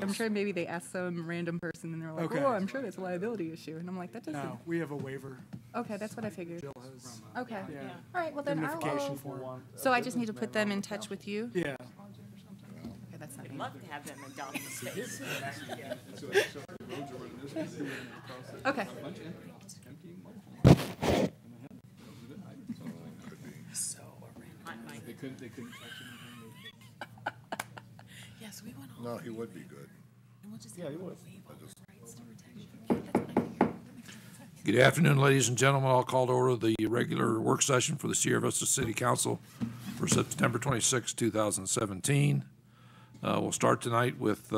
I'm sure maybe they asked some random person and they're like, Okay. oh, I'm sure there's a liability issue. And I'm like, that doesn't. No, we have a waiver. Okay, that's what I figured. Jill has Okay. yeah. All right, well then I Indemnification will. form. So I just need to put them in touch with you? Yeah. Okay, that's not I'd me. love to have them adopt the space. Okay. They couldn't touch anything. Yes, we went all. No, he would be good. Yeah, he would. Good afternoon, ladies and gentlemen. I'll call to order the regular work session for the Sierra Vista City Council for September 26, 2017. We'll start tonight with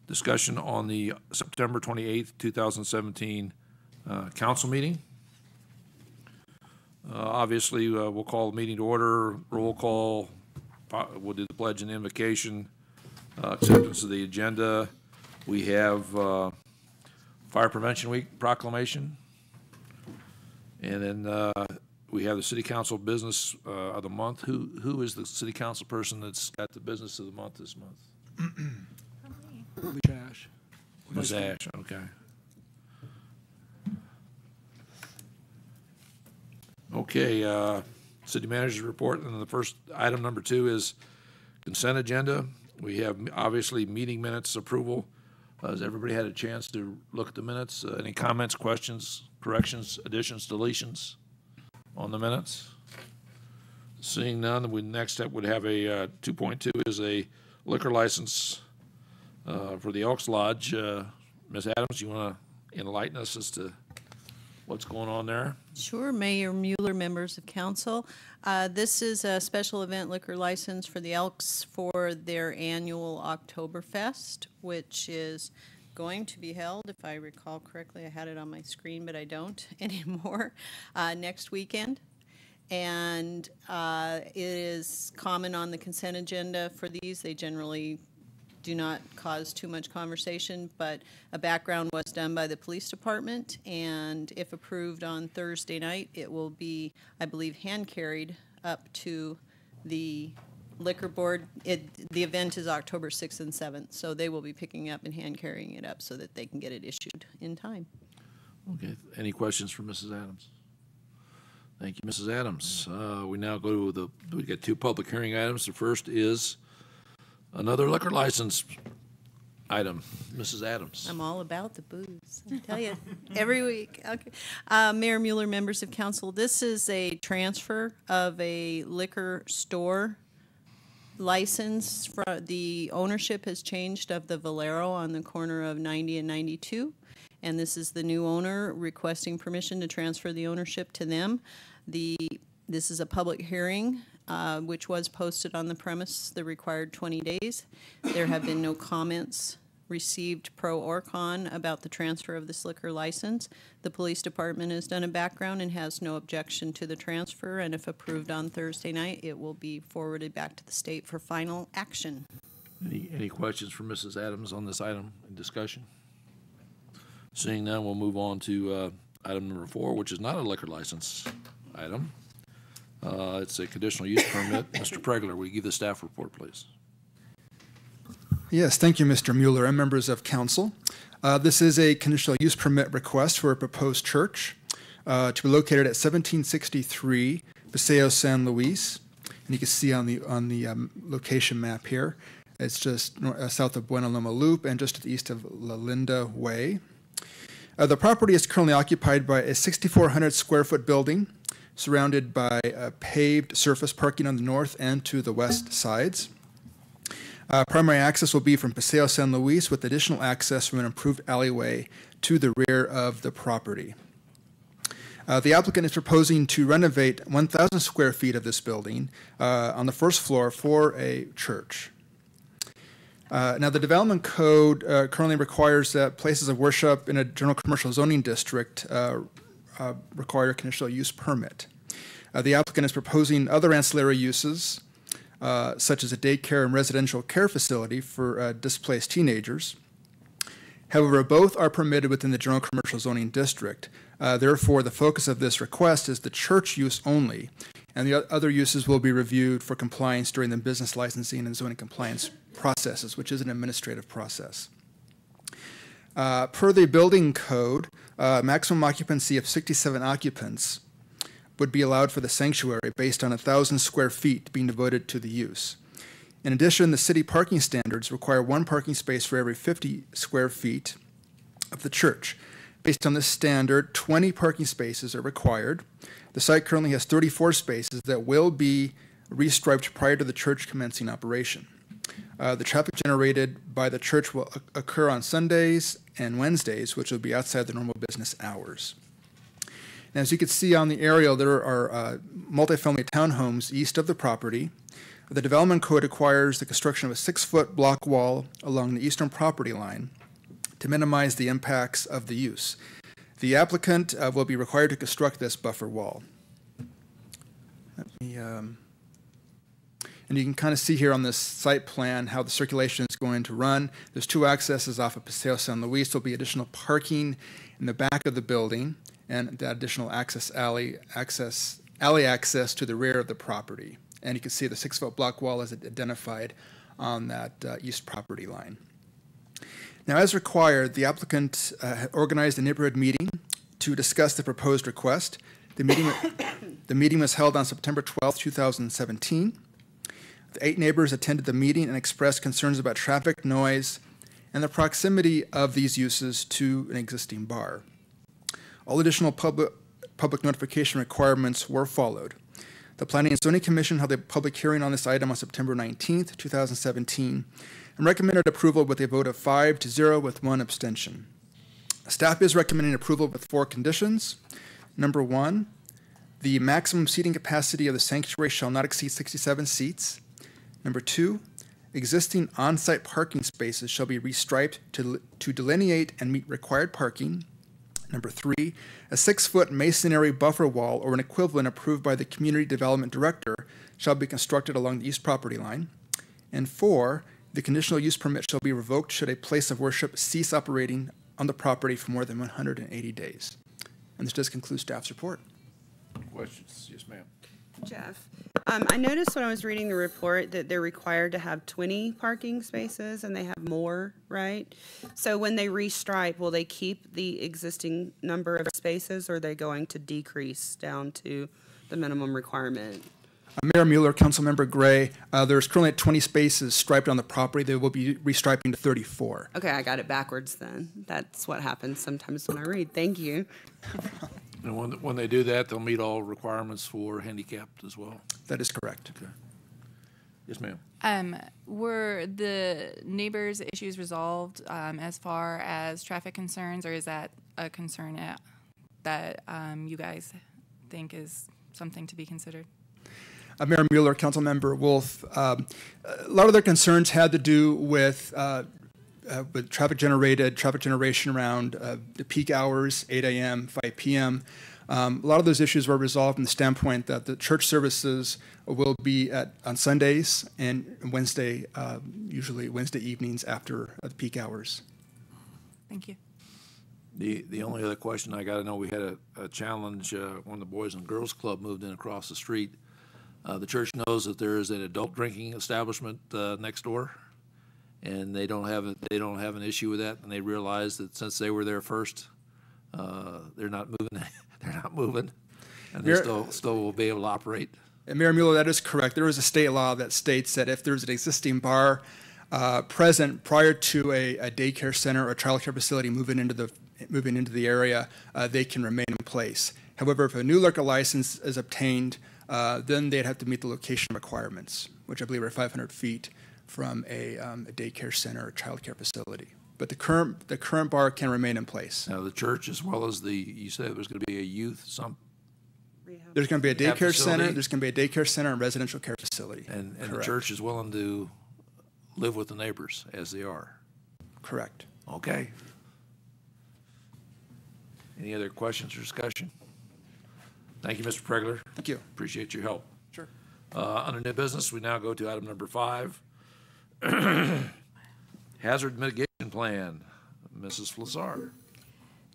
discussion on the September 28, 2017 council meeting. Obviously, we'll call the meeting to order, roll call, we'll do the pledge and invocation, acceptance of the agenda. We have Fire Prevention Week proclamation. And then we have the City Council business of the month. Who is the City Council person that's got the business of the month this month? Lee Ash. Ms. Ash, okay. Okay, City Manager's report, and the first item number 2 is consent agenda. We have obviously meeting minutes approval. Has everybody had a chance to look at the minutes? Any comments, questions, corrections, additions, deletions on the minutes? Seeing none, we next step would have a 2.2 is a liquor license for the Elks Lodge. Ms. Adams, you want to enlighten us as to what's going on there? Sure, Mayor Mueller, members of council. This is a special event liquor license for the Elks for their annual Oktoberfest, which is going to be held, if I recall correctly, I had it on my screen, but I don't anymore, next weekend. And it is common on the consent agenda for these. They generally do not cause too much conversation, but a background was done by the police department, and if approved on Thursday night, it will be, I believe, hand-carried up to the liquor board. The event is October 6th and 7th, so they will be picking up and hand-carrying it up so that they can get it issued in time. Okay, any questions for Mrs. Adams? Thank you, Mrs. Adams. We now go to we get 2 public hearing items. The first is another liquor license item. Mrs. Adams. I'm all about the booze, I tell you, every week. Okay. Mayor Mueller, members of council, this is a transfer of a liquor store license. The ownership has changed of the Valero on the corner of 90 and 92, and this is the new owner requesting permission to transfer the ownership to them. This is a public hearing, which was posted on the premise the required 20 days. There have been no comments received pro or con about the transfer of this liquor license. The police department has done a background and has no objection to the transfer, and if approved on Thursday night, it will be forwarded back to the state for final action. Any questions for Mrs. Adams on this item in discussion? Seeing none, we'll move on to item number 4, which is not a liquor license item. It's a conditional use permit. Mr. Pregler, will you give the staff report, please? Yes, thank you, Mr. Mueller and members of council. This is a conditional use permit request for a proposed church to be located at 1763 Paseo San Luis. And you can see on the location map here, it's just south of Buena Loma Loop and just to the east of La Linda Way. The property is currently occupied by a 6,400 square foot building surrounded by paved surface parking on the north and to the west sides. Primary access will be from Paseo San Luis with additional access from an improved alleyway to the rear of the property. The applicant is proposing to renovate 1,000 square feet of this building on the first floor for a church. Now, the development code currently requires that places of worship in a general commercial zoning district require a conditional use permit. The applicant is proposing other ancillary uses, such as a daycare and residential care facility for displaced teenagers. However, both are permitted within the general commercial zoning district. Therefore, the focus of this request is the church use only, and the other uses will be reviewed for compliance during the business licensing and zoning compliance processes, which is an administrative process. Per the building code, maximum occupancy of 67 occupants would be allowed for the sanctuary based on 1,000 square feet being devoted to the use. In addition, the city parking standards require 1 parking space for every 50 square feet of the church. Based on this standard, 20 parking spaces are required. The site currently has 34 spaces that will be restriped prior to the church commencing operation. The traffic generated by the church will occur on Sundays and Wednesdays, which will be outside the normal business hours. And as you can see on the aerial, there are multifamily townhomes east of the property. The development code requires the construction of a 6-foot block wall along the eastern property line to minimize the impacts of the use. The applicant will be required to construct this buffer wall. And you can kind of see here on this site plan how the circulation is going to run. There's 2 accesses off of Paseo San Luis. There'll be additional parking in the back of the building and that additional alley access to the rear of the property. And you can see the 6-foot block wall is identified on that east property line. Now, as required, the applicant organized a neighborhood meeting to discuss the proposed request. The meeting was held on September 12, 2017. The 8 neighbors attended the meeting and expressed concerns about traffic, noise, and the proximity of these uses to an existing bar. All additional public notification requirements were followed. The Planning and Zoning Commission held a public hearing on this item on September 19, 2017, and recommended approval with a vote of 5-0 with 1 abstention. Staff is recommending approval with 4 conditions. Number 1, the maximum seating capacity of the sanctuary shall not exceed 67 seats. Number 2, existing on-site parking spaces shall be restriped to delineate and meet required parking. Number 3, a 6-foot masonry buffer wall or an equivalent approved by the Community Development Director shall be constructed along the east property line. And 4, the conditional use permit shall be revoked should a place of worship cease operating on the property for more than 180 days. And this does conclude staff's report. Questions? Yes, ma'am. Jeff, I noticed when I was reading the report that they're required to have 20 parking spaces and they have more, right? So when they restripe, will they keep the existing number of spaces or are they going to decrease down to the minimum requirement? Mayor Mueller, Councilmember Gray, there's currently 20 spaces striped on the property. They will be restriping to 34. Okay, I got it backwards then. That's what happens sometimes when I read. Thank you. And when they do that, they'll meet all requirements for handicapped as well. That is correct. Okay. Yes, ma'am. Were the neighbors' issues resolved as far as traffic concerns, or is that a concern that you guys think is something to be considered? Mayor Mueller, Councilmember Wolf, a lot of their concerns had to do with traffic generation around the peak hours, 8 a.m., 5 p.m. A lot of those issues were resolved from the standpoint that the church services will be on Sundays and Wednesday, usually Wednesday evenings after the peak hours. Thank you. The only other question I got to know, we had a challenge when the Boys and Girls Club moved in across the street. The church knows that there is an adult drinking establishment next door, and they don't have an issue with that. And they realize that since they were there first, they're not moving. They're not moving, and they still will be able to operate. And Mayor Mueller, that is correct. There is a state law that states that if there's an existing bar present prior to a daycare center or a child care facility moving into the area, they can remain in place. However, if a new liquor license is obtained, then they'd have to meet the location requirements, which I believe are 500 feet from a daycare center or child care facility. But the current bar can remain in place. Now, the church, as well as you said there's going to be a youth, there's going to be a daycare facility. center. There's going to be a daycare center and residential care facility. And the church is willing to live with the neighbors as they are. Correct. Okay. Any other questions or discussion? Thank you, Mr. Pregler. Thank you. Appreciate your help. Sure. Under new business, we now go to item number 5. Hazard mitigation plan. Mrs. Flassar.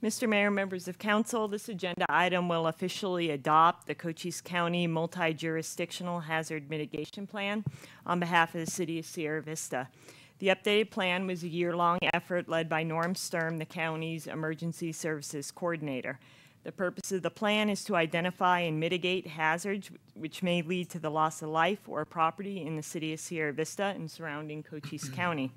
Mr. Mayor, members of council, this agenda item will officially adopt the Cochise County Multi-Jurisdictional Hazard Mitigation Plan on behalf of the city of Sierra Vista. The updated plan was a year-long effort led by Norm Sturm, the county's emergency services coordinator. The purpose of the plan is to identify and mitigate hazards which may lead to the loss of life or property in the city of Sierra Vista and surrounding Cochise County.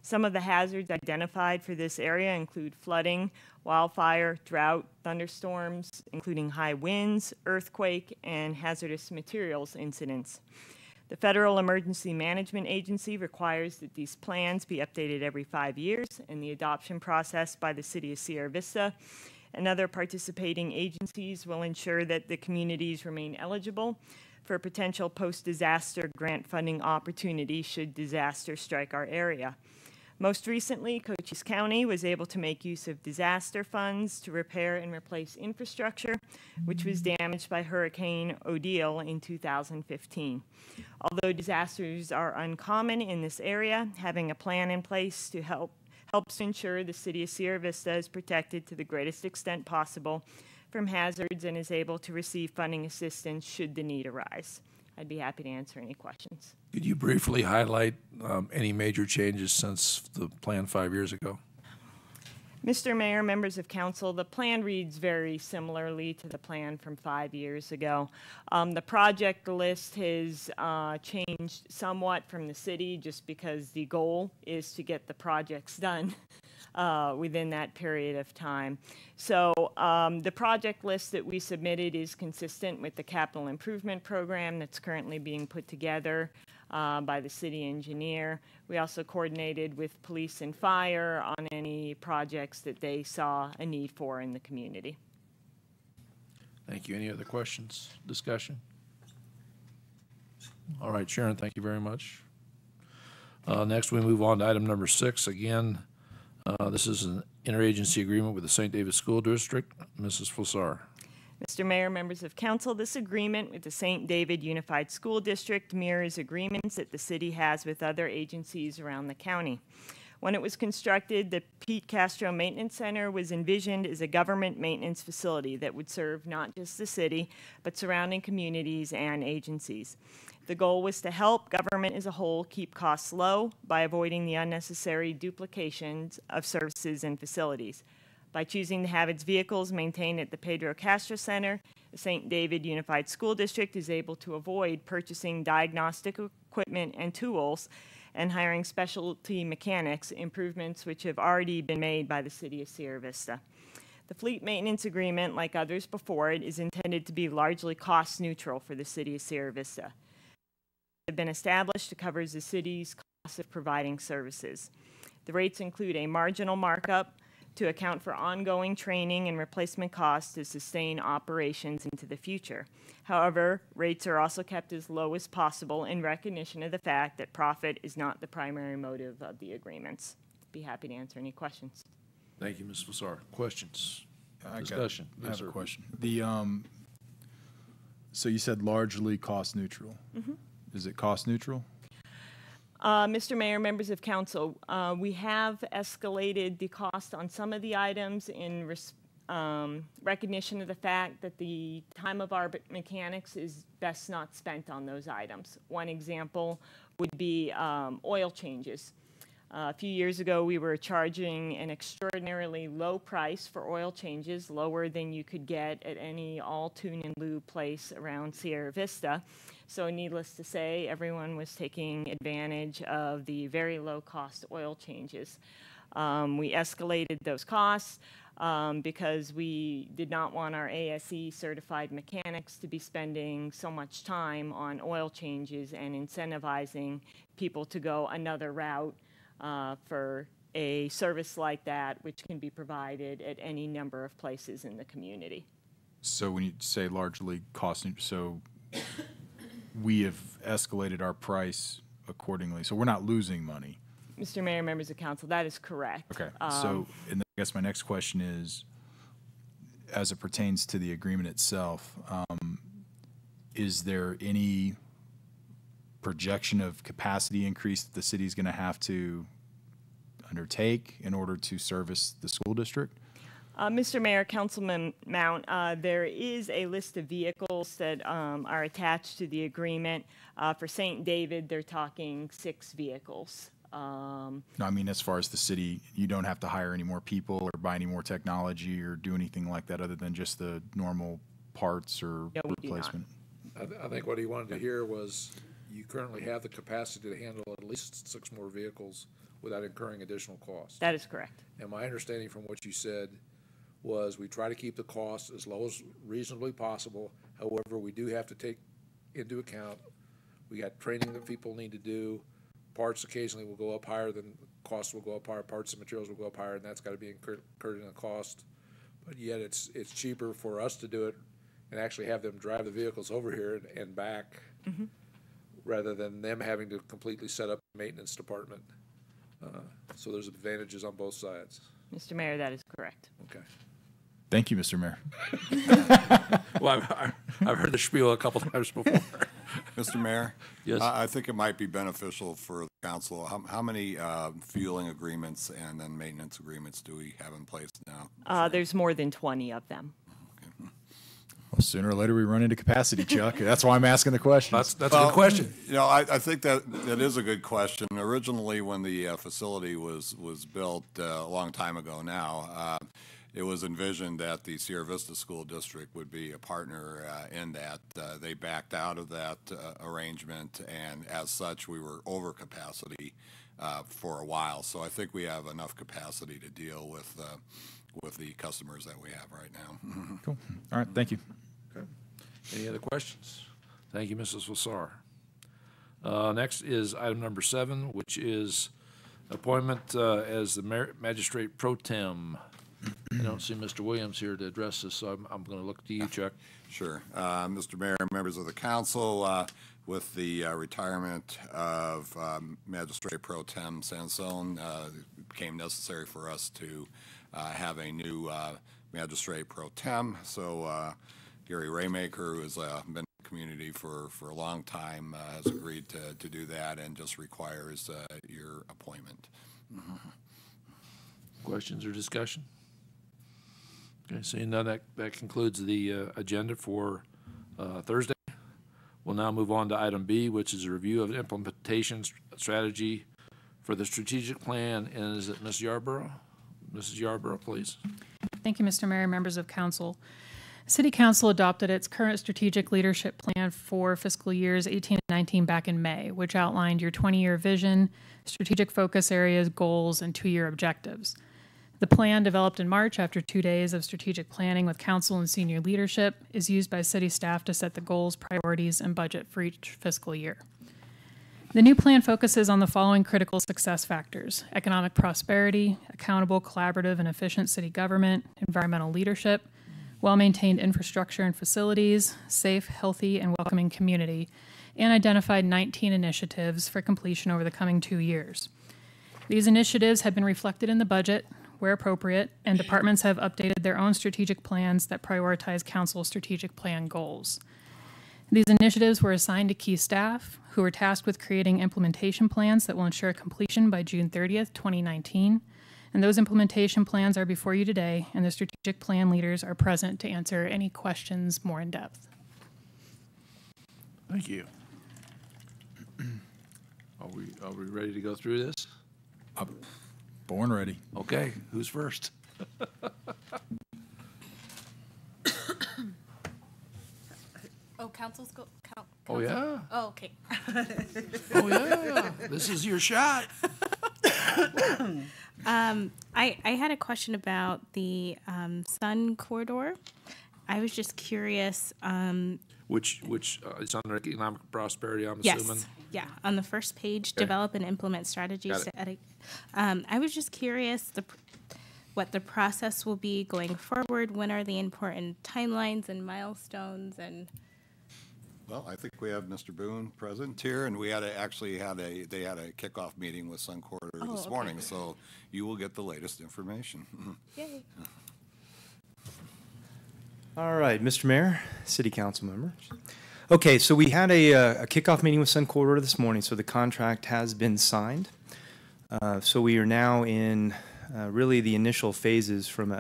Some of the hazards identified for this area include flooding, wildfire, drought, thunderstorms, including high winds, earthquake, and hazardous materials incidents. The Federal Emergency Management Agency requires that these plans be updated every 5 years, and the adoption process by the city of Sierra Vista and other participating agencies will ensure that the communities remain eligible for potential post-disaster grant funding opportunities should disaster strike our area. Most recently, Cochise County was able to make use of disaster funds to repair and replace infrastructure, which was damaged by Hurricane Odile in 2015. Although disasters are uncommon in this area, having a plan in place to helps ensure the city of Sierra Vista is protected to the greatest extent possible from hazards and is able to receive funding assistance should the need arise. I'd be happy to answer any questions. Could you briefly highlight any major changes since the plan 5 years ago? Mr. Mayor, members of council, the plan reads very similarly to the plan from 5 years ago. The project list has changed somewhat from the city just because the goal is to get the projects done within that period of time. So the project list that we submitted is consistent with the capital improvement program that's currently being put together by the city engineer. We also coordinated with police and fire on any projects that they saw a need for in the community. Thank you. Any other questions, discussion? All right, Sharon, thank you very much. Next, we move on to item number 6. Again, this is an interagency agreement with the St. David School District. Mrs. Flassar. Mr. Mayor, members of council, this agreement with the St. David Unified School District mirrors agreements that the city has with other agencies around the county. When it was constructed, the Pete Castro Maintenance Center was envisioned as a government maintenance facility that would serve not just the city, but surrounding communities and agencies. The goal was to help government as a whole keep costs low by avoiding the unnecessary duplications of services and facilities. By choosing to have its vehicles maintained at the Pedro Castro Center, the St. David Unified School District is able to avoid purchasing diagnostic equipment and tools and hiring specialty mechanics, improvements which have already been made by the city of Sierra Vista. The fleet maintenance agreement, like others before it, is intended to be largely cost neutral for the city of Sierra Vista. It has been established to cover the city's cost of providing services. The rates include a marginal markup to account for ongoing training and replacement costs to sustain operations into the future. However, rates are also kept as low as possible in recognition of the fact that profit is not the primary motive of the agreements. Be happy to answer any questions. Thank you, Ms. Flassar. Questions? I Discussion? I have a question. So you said largely cost neutral. Mm-hmm. Is it cost neutral? Mr. Mayor, members of council, we have escalated the cost on some of the items in recognition of the fact that the time of our mechanics is best not spent on those items. One example would be oil changes. A few years ago, we were charging an extraordinarily low price for oil changes, lower than you could get at any all-tune and lube place around Sierra Vista. So needless to say, everyone was taking advantage of the very low-cost oil changes. We escalated those costs because we did not want our ASE-certified mechanics to be spending so much time on oil changes and incentivizing people to go another route for a service like that, which can be provided at any number of places in the community. So when you say largely cost neutral, so we have escalated our price accordingly. So we're not losing money. Mr. Mayor, members of council, that is correct. Okay. So and I guess my next question is, as it pertains to the agreement itself, is there any projection of capacity increase that the city is going to have to undertake in order to service the school district? Mr. Mayor, Councilman Mount, there is a list of vehicles that are attached to the agreement. For St. David, they're talking 6 vehicles. No, I mean, as far as the city, you don't have to hire any more people or buy any more technology or do anything like that other than just the normal parts or No, we do not. replacement. I think what he wanted to hear was you currently have the capacity to handle at least 6 more vehicles without incurring additional costs. That is correct. And my understanding from what you said was we try to keep the cost as low as reasonably possible. However, we do have to take into account, we got training that people need to do. Parts occasionally will go up higher, than costs will go up higher, parts and materials will go up higher, and that's got to be incurred in the cost. But yet it's cheaper for us to do it and actually have them drive the vehicles over here and back rather than them having to completely set up the maintenance department. So there's advantages on both sides. Mr. Mayor, that is correct. Okay. Thank you, Mr. Mayor. Well, I've heard the spiel a couple times before. Mr. Mayor? Yes. I think it might be beneficial for the council. How many fueling agreements and then maintenance agreements do we have in place now? There's more than 20 of them. Well, sooner or later we run into capacity, Chuck. That's why I'm asking the question. That's a good question. You know, I think that is a good question. Originally, when the facility was built a long time ago now, it was envisioned that the Sierra Vista School District would be a partner in that. They backed out of that arrangement, and as such, we were over capacity for a while. So I think we have enough capacity to deal with the customers that we have right now. Cool. All right. Thank you. Okay. Any other questions? Thank you, Mrs. Vassar. Next is item number 7, which is appointment as the magistrate pro tem. I don't see Mr. Williams here to address this, so I'm going to look to you, Chuck. Sure. Mr. Mayor, members of the council, with the retirement of Magistrate Pro Tem Sansone, it became necessary for us to have a new Magistrate Pro Tem. So Gary Raymaker, who has been in the community for a long time, has agreed to do that and just requires your appointment. Questions or discussion? Okay, seeing none, that concludes the agenda for Thursday. We'll now move on to item B, which is a review of implementation strategy for the strategic plan. And is it Ms. Yarborough? Mrs. Yarborough, please. Thank you, Mr. Mayor, members of council. City Council adopted its current strategic leadership plan for fiscal years 18 and 19 back in May, which outlined your 20-year vision, strategic focus areas, goals, and 2-year objectives. The plan, developed in March after 2 days of strategic planning with council and senior leadership, is used by city staff to set the goals, priorities, and budget for each fiscal year. The new plan focuses on the following critical success factors: economic prosperity, accountable, collaborative, and efficient city government, environmental leadership, well-maintained infrastructure and facilities, safe, healthy, and welcoming community, and identified 19 initiatives for completion over the coming 2 years. These initiatives have been reflected in the budget, where appropriate, and departments have updated their own strategic plans that prioritize council's strategic plan goals. These initiatives were assigned to key staff, who were tasked with creating implementation plans that will ensure completion by June 30th, 2019. And those implementation plans are before you today, and the strategic plan leaders are present to answer any questions more in depth. Thank you. Are we ready to go through this? Born ready. Okay, who's first? Oh, council's go. Oh, yeah. Oh, okay. Oh, yeah. This is your shot. I had a question about the Sun Corridor. I was just curious. Which is under economic prosperity, I'm Yes. assuming? Yeah. On the first page, Okay. develop and implement strategies. I was just curious what the process will be going forward. When are the important timelines and milestones and? Well, I think we have Mr. Boone present here, and we had they had a kickoff meeting with Sun Corridor this morning, so you will get the latest information. Yay. All right, Mr. Mayor, City Council members. Okay, so we had a kickoff meeting with Sun Corridor this morning, so the contract has been signed. So we are now in really the initial phases from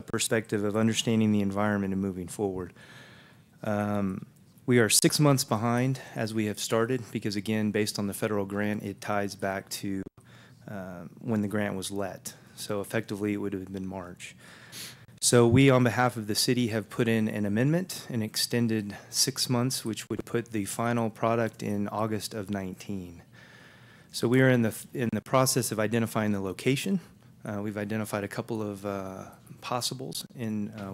perspective of understanding the environment and moving forward. We are 6 months behind as we have started because, again, based on the federal grant, it ties back to when the grant was let. So effectively, it would have been March. So we, on behalf of the city, have put in an amendment and extended 6 months, which would put the final product in August of 19. So we are in the process of identifying the location. We've identified a couple of possibles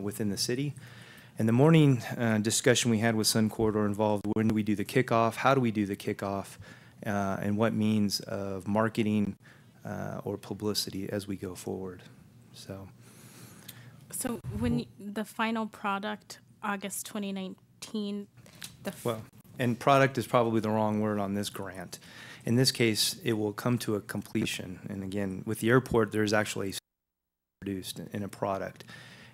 within the city. And the morning discussion we had with Sun Corridor involved when do we do the kickoff, how do we do the kickoff, and what means of marketing or publicity as we go forward. So when the final product, August 2019, and product is probably the wrong word on this grant. In this case, it will come to a completion. And again, with the airport, there's actually produced in a product.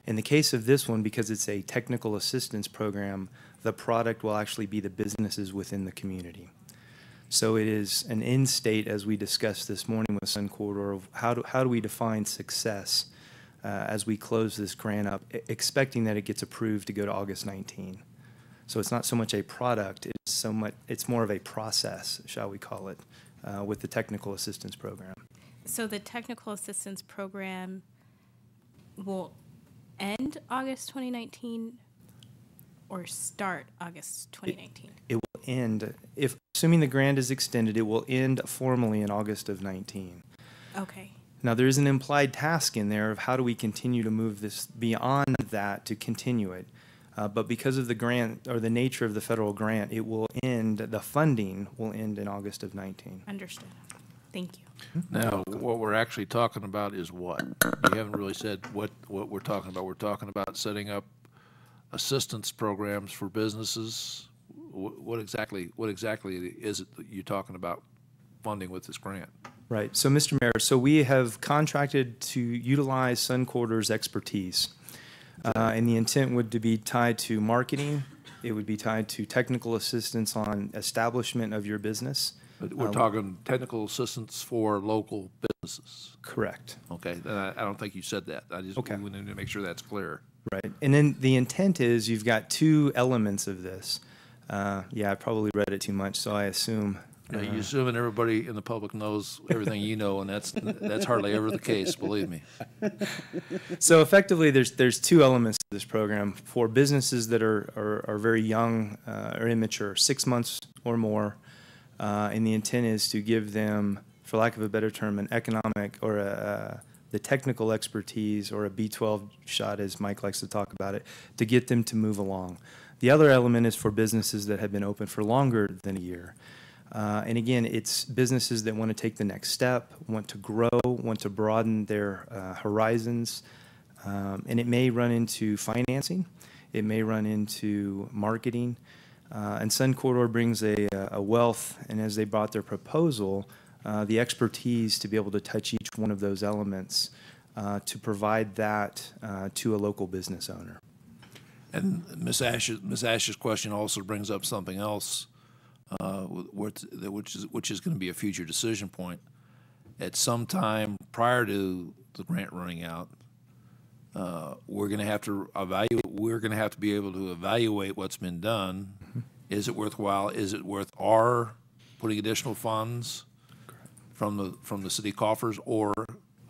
In the case of this one, because it's a technical assistance program, the product will actually be the businesses within the community. So it is an end state, as we discussed this morning with Sun Corridor, of how do we define success as we close this grant up, expecting that it gets approved to go to August 19. So it's not so much a product, it's more of a process, shall we call it, with the technical assistance program. So the technical assistance program will end August 2019 or start August 2019? It will end, assuming the grant is extended, it will end formally in August of 19. Okay. Now, there is an implied task in there of how do we continue to move this beyond that to continue it. But because of the grant or the nature of the federal grant, it will end, the funding will end in August of 19. Understood. Thank you. Now, what we're actually talking about is what? You haven't really said what we're talking about. We're talking about setting up assistance programs for businesses. What exactly is it that you're talking about funding with this grant? Right. So, Mr. Mayor, so we have contracted to utilize Sun Corridor's expertise. And the intent would to be tied to marketing. It would be tied to technical assistance on establishment of your business. We're talking technical assistance for local businesses. Correct. Okay. I don't think you said that. We need to make sure that's clear. Right. And then the intent is you've got two elements of this. Yeah, I probably read it too much, so I assume. You assuming everybody in the public knows everything you know, and that's hardly ever the case, believe me. So effectively, there's two elements to this program for businesses that are very young or immature, 6 months or more, and the intent is to give them, for lack of a better term, an economic or the technical expertise or a B12 shot, as Mike likes to talk about it, to get them to move along. The other element is for businesses that have been open for longer than a year. And again, it's businesses that want to take the next step, want to grow, want to broaden their horizons. And it may run into financing. It may run into marketing. And Sun Corridor brings a wealth, and as they brought their proposal, the expertise to be able to touch each one of those elements to provide that to a local business owner. And Ms. Ash's question also brings up something else, which is going to be a future decision point. At some time prior to the grant running out, we're going to have to evaluate. We're going to have to be able to evaluate what's been done. Mm-hmm. Is it worthwhile? Is it worth our putting additional funds from the city coffers, or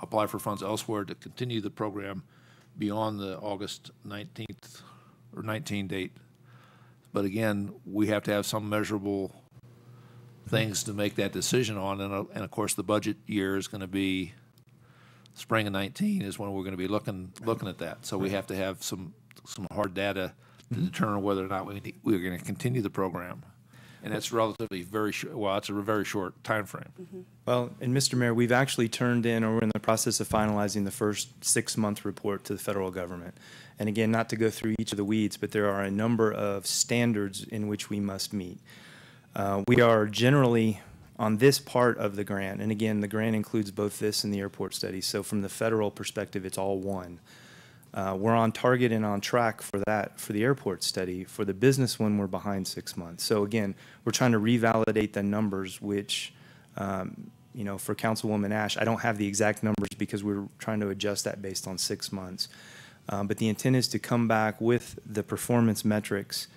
apply for funds elsewhere to continue the program beyond the August 19th or 19 date? But again, we have to have some measurable things to make that decision on, and of course, the budget year is going to be spring of 19 is when we're going to be looking at that. So we have to have some hard data to determine whether or not we're going to continue the program, and that's relatively very short. Well, it's a very short time frame. Mm-hmm. Well, and Mr. Mayor, we've actually turned in, or we're in the process of finalizing the first 6-month report to the federal government. And again, not to go through each of the weeds, but there are a number of standards in which we must meet. We are generally on this part of the grant, and again, the grant includes both this and the airport study. So from the federal perspective, it's all one. We're on target and on track for that, for the airport study. For the business one, we're behind 6 months. So again, we're trying to revalidate the numbers, which, for Councilwoman Ash, I don't have the exact numbers because we're trying to adjust that based on 6 months. But the intent is to come back with the performance metrics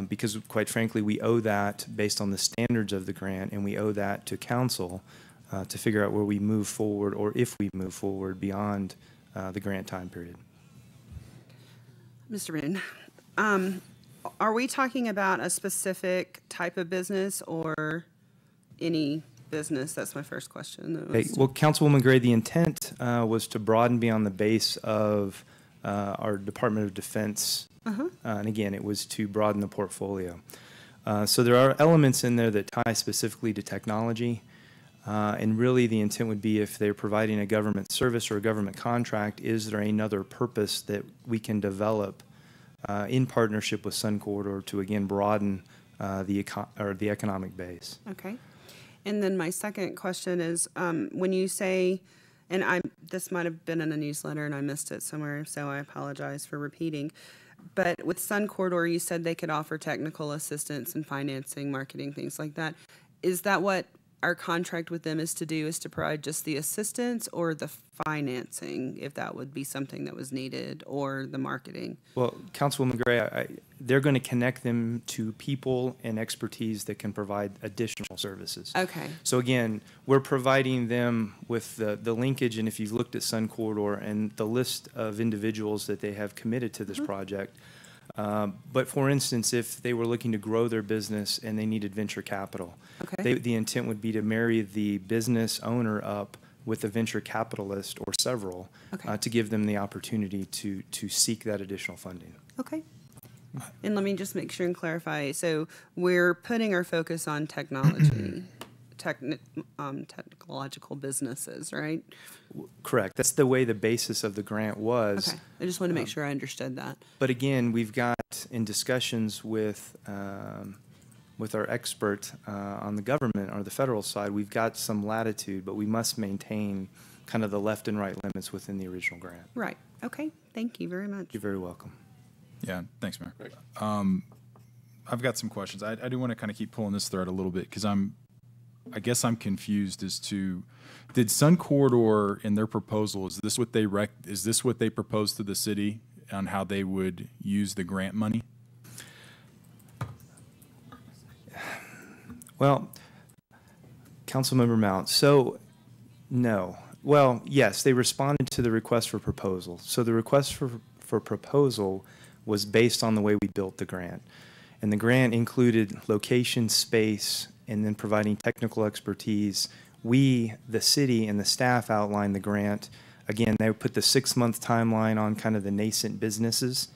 because, quite frankly, we owe that based on the standards of the grant, and we owe that to council to figure out where we move forward or if we move forward beyond the grant time period. Mr. Britton, are we talking about a specific type of business or any business? That's my first question. Hey, well, Councilwoman Gray, the intent was to broaden beyond the base of our Department of Defense. And again, it was to broaden the portfolio. So there are elements in there that tie specifically to technology. And really the intent would be if they're providing a government service or a government contract, is there another purpose that we can develop in partnership with Sun Corridor to, again, broaden the economic base? Okay. And then my second question is, when you say, and this might have been in a newsletter and I missed it somewhere, so I apologize for repeating, but with Sun Corridor, you said they could offer technical assistance and financing, marketing, things like that. Is that what our contract with them is to do, is to provide just the assistance or the financing, if that would be something that was needed, or the marketing? Well, Councilwoman Gray, they're going to connect them to people and expertise that can provide additional services. Okay. So again, we're providing them with the linkage, and if you've looked at Sun Corridor and the list of individuals that they have committed to this project, but for instance, if they were looking to grow their business and they needed venture capital, the intent would be to marry the business owner up with a venture capitalist or several to give them the opportunity to seek that additional funding. Okay. And let me just make sure and clarify. So we're putting our focus on technology, technological businesses, right? Correct. That's the way the basis of the grant was. Okay. I just want to make sure I understood that. But again, we've got in discussions with our expert on the government or the federal side, we've got some latitude, but we must maintain kind of the left and right limits within the original grant. Right. Okay. Thank you very much. You're very welcome. Yeah, thanks, Mayor. I've got some questions. I do want to kind of keep pulling this thread a little bit because I guess I'm confused as to, did Sun Corridor in their proposal, is this what they proposed to the city on how they would use the grant money? Well, Councilmember Mount, so no. Well, yes, they responded to the request for proposal. So the request for proposal was based on the way we built the grant. And the grant included location, space, and then providing technical expertise. We, the city, and the staff outlined the grant. Again, they put the 6-month timeline on kind of the nascent businesses.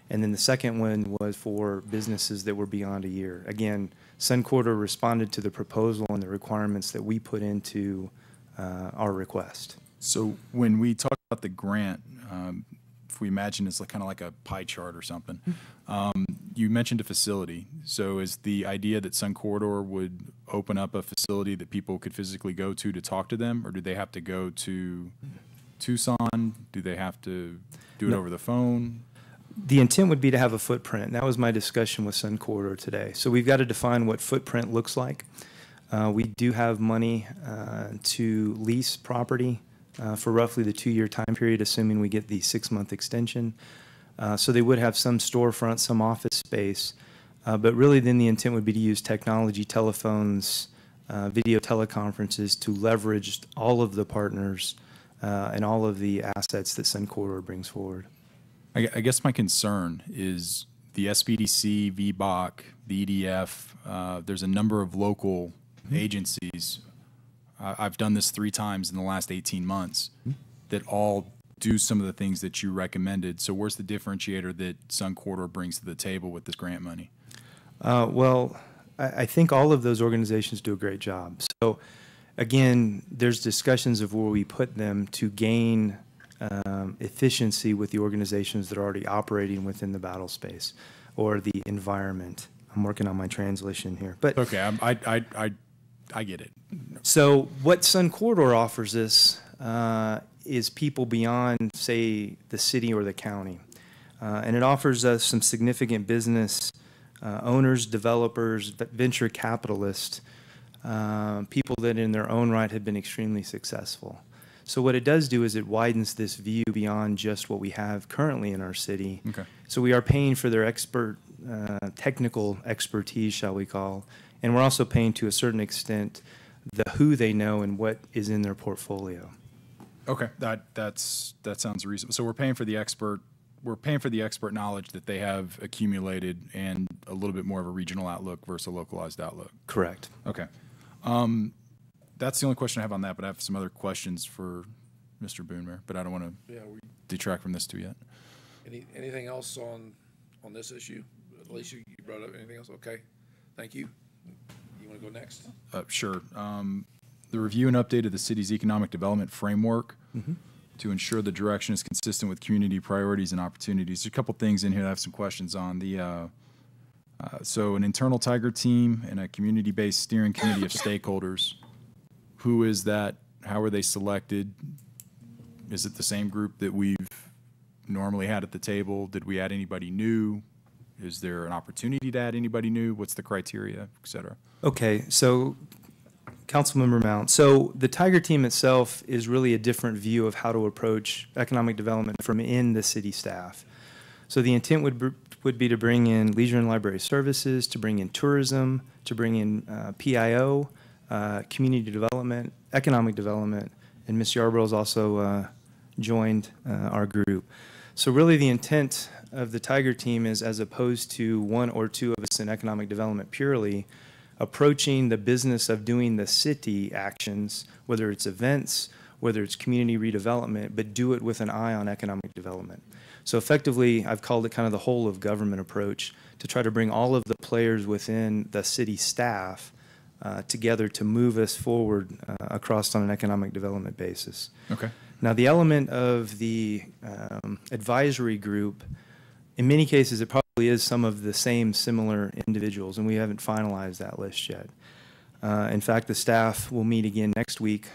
And then the second one was for businesses that were beyond a year. Again, Sun Corridor responded to the proposal and the requirements that we put into our request. So when we talk about the grant, if we imagine it's kind of like a pie chart or something, you mentioned a facility. So is the idea that Sun Corridor would open up a facility that people could physically go to talk to them, or do they have to go to Tucson? Do they have to do it over the phone? The intent would be to have a footprint. That was my discussion with Sun Corridor today. So we've got to define what footprint looks like. We do have money to lease property for roughly the 2-year time period, assuming we get the 6-month extension. So they would have some storefront, some office space. But really then the intent would be to use technology, telephones, video teleconferences to leverage all of the partners and all of the assets that Sun Corridor brings forward. I guess my concern is the SBDC, VBOC, the EDF, there's a number of local agencies. I've done this 3 times in the last 18 months that all do some of the things that you recommended. So where's the differentiator that Sun Corridor brings to the table with this grant money? Well, I think all of those organizations do a great job. So again, there's discussions of where we put them to gain efficiency with the organizations that are already operating within the battle space or the environment. I'm working on my translation here. But okay, I get it. So what Sun Corridor offers us is people beyond, say, the city or the county. And it offers us some significant business owners, developers, venture capitalists, people that in their own right have been extremely successful. So what it does do is it widens this view beyond just what we have currently in our city. Okay. So we are paying for their technical expertise, shall we call, and we're also paying to a certain extent the who they know and what is in their portfolio. Okay, that sounds reasonable. So we're paying for the expert. We're paying for the expert knowledge that they have accumulated and a little bit more of a regional outlook versus a localized outlook. Correct. Okay. That's the only question I have on that, but I have some other questions for Mr. Boonmare, but I don't want to detract from this too yet. Anything else on this issue? Alicia, you brought up anything else? Okay, thank you. You want to go next? Sure. The review and update of the city's economic development framework to ensure the direction is consistent with community priorities and opportunities. There's a couple things in here that I have some questions on. So an internal Tiger team and a community-based steering committee of stakeholders. Who is that? How are they selected? Is it the same group that we've normally had at the table? Did we add anybody new? Is there an opportunity to add anybody new? What's the criteria, et cetera? Okay, so Councilmember Mount. So the Tiger team itself is really a different view of how to approach economic development from in the city staff. So the intent would be to bring in leisure and library services, to bring in tourism, to bring in PIO, community development, economic development, and Ms. Yarbrough's also joined our group. So really the intent of the Tiger team is, as opposed to one or two of us in economic development purely, approaching the business of doing the city actions, whether it's events, whether it's community redevelopment, but do it with an eye on economic development. So effectively, I've called it kind of the whole of government approach to try to bring all of the players within the city staff together to move us forward across on an economic development basis. Okay. Now, the element of the advisory group, in many cases, it probably is some of the same similar individuals, and we haven't finalized that list yet. In fact, the staff will meet again next week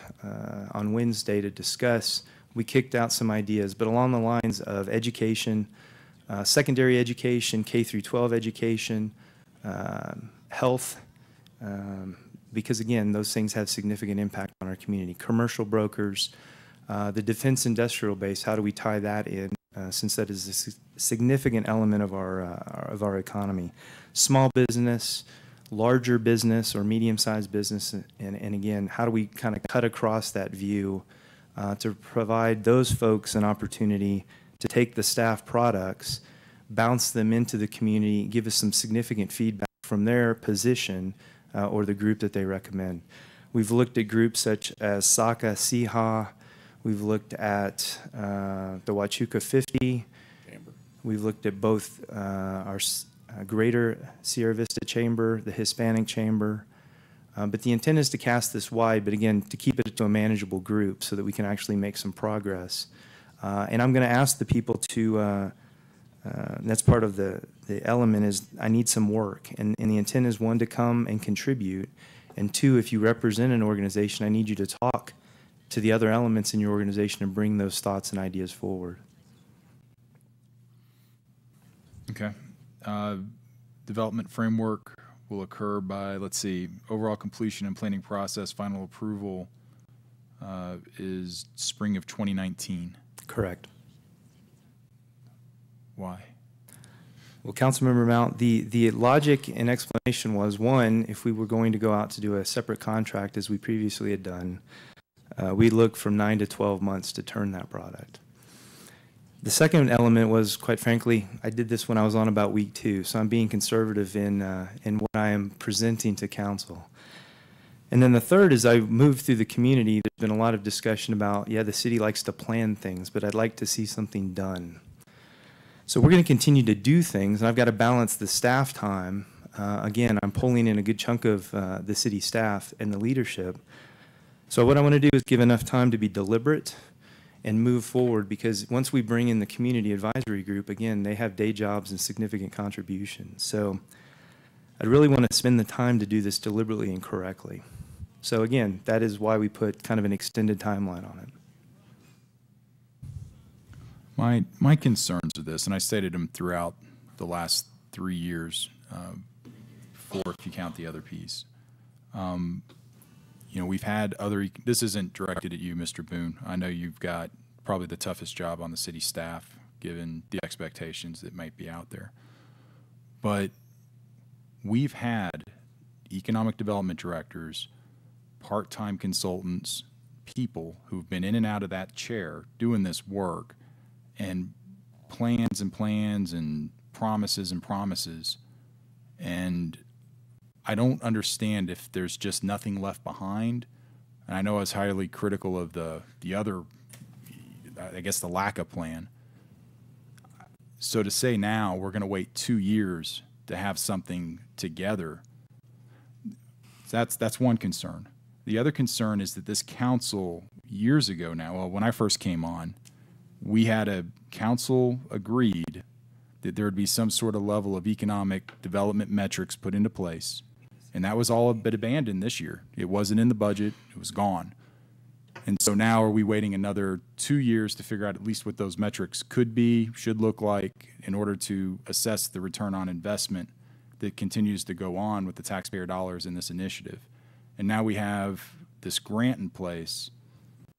on Wednesday to discuss. We kicked out some ideas, but along the lines of education, secondary education, K through 12 education, health, because again, those things have significant impact on our community. Commercial brokers, the defense industrial base, how do we tie that in, since that is a significant element of our economy. Small business, larger business or medium-sized business, and again, how do we kind of cut across that view to provide those folks an opportunity to take the staff products, bounce them into the community, give us some significant feedback from their position or the group that they recommend. We've looked at groups such as SACA, CIHA. We've looked at the Huachuca 50. Chamber. We've looked at both our Greater Sierra Vista Chamber, the Hispanic Chamber. But the intent is to cast this wide, but again, to keep it to a manageable group so that we can actually make some progress. And I'm going to ask the people to, that's part of the element is I need some work. And the intent is, one, to come and contribute. And two, if you represent an organization, I need you to talk to the other elements in your organization and bring those thoughts and ideas forward. Okay. Development framework will occur by, let's see, overall completion and planning process, final approval is spring of 2019. Correct. Why? Well, Councilmember Mount, the logic and explanation was, one, if we were going to go out to do a separate contract as we previously had done, we looked from 9 to 12 months to turn that product. The second element was, quite frankly, I did this when I was on about week 2, so I'm being conservative in what I am presenting to council. And then the third is I moved through the community. There's been a lot of discussion about, yeah, the city likes to plan things, but I'd like to see something done. So we're going to continue to do things, and I've got to balance the staff time. Again, I'm pulling in a good chunk of the city staff and the leadership. So what I want to do is give enough time to be deliberate and move forward, because once we bring in the community advisory group, again, they have day jobs and significant contributions. So I really want to spend the time to do this deliberately and correctly. So again, that is why we put kind of an extended timeline on it. My concerns with this, and I stated them throughout the last 3 years, 4 if you count the other piece. you know, we've had other, this isn't directed at you, Mr. Boone. I know you've got probably the toughest job on the city staff, given the expectations that might be out there. But we've had economic development directors, part-time consultants, people who've been in and out of that chair doing this work, and plans and plans and promises and promises. And I don't understand if there's just nothing left behind. And I know I was highly critical of the other, I guess, the lack of plan. So to say now we're going to wait 2 years to have something together, that's one concern. The other concern is that this council years ago now, well, when I first came on, we had a council agreed that there would be some sort of level of economic development metrics put into place. And that was all but abandoned this year. It wasn't in the budget. It was gone. And so now are we waiting another 2 years to figure out at least what those metrics could be, should look like, in order to assess the return on investment that continues to go on with the taxpayer dollars in this initiative. And now we have this grant in place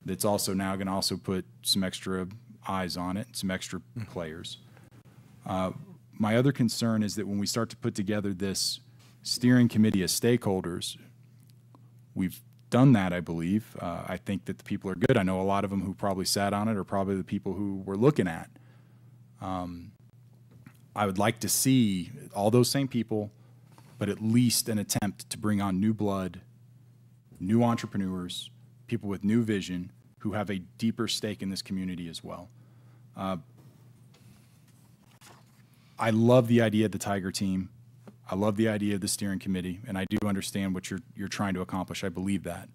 that's also now going to also put some extra eyes on it, some extra players. My other concern is that when we start to put together this steering committee of stakeholders, we've done that, I believe. I think that the people are good. I know a lot of them who probably sat on it are probably the people who we're looking at. I would like to see all those same people, but at least an attempt to bring on new blood, new entrepreneurs, people with new vision who have a deeper stake in this community as well. I love the idea of the Tiger team. I love the idea of the steering committee, and I do understand what you're trying to accomplish. I believe that.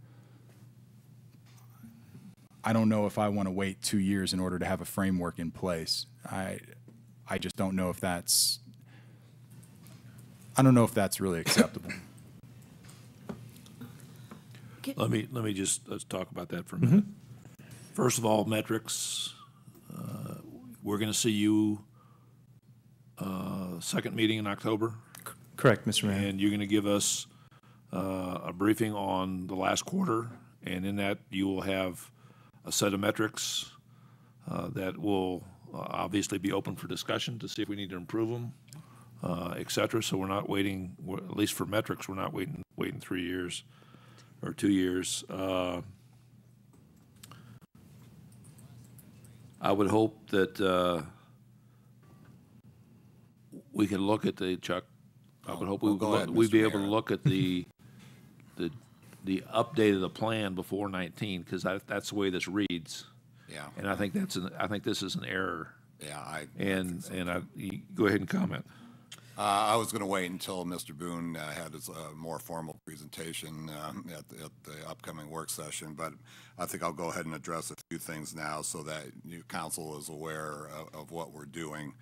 I don't know if I want to wait 2 years in order to have a framework in place. I just don't know if that's, I don't know if that's really acceptable. Let me just, let's talk about that for a minute. First of all, metrics. We're going to see you second meeting in October. Correct, Mr. Mayor. And you're going to give us a briefing on the last quarter, and in that you will have a set of metrics that will obviously be open for discussion to see if we need to improve them, et cetera. So we're not waiting, at least for metrics, we're not waiting 3 years or 2 years. I would hope that we can look at the, Chuck, I would hope we'd be able to look at the update of the plan before 19, because that's the way this reads. Yeah. And I think this is an error. Yeah, you go ahead and comment. I was going to wait until Mr. Boone had his more formal presentation at the upcoming work session, but I think I'll go ahead and address a few things now so that council is aware of what we're doing.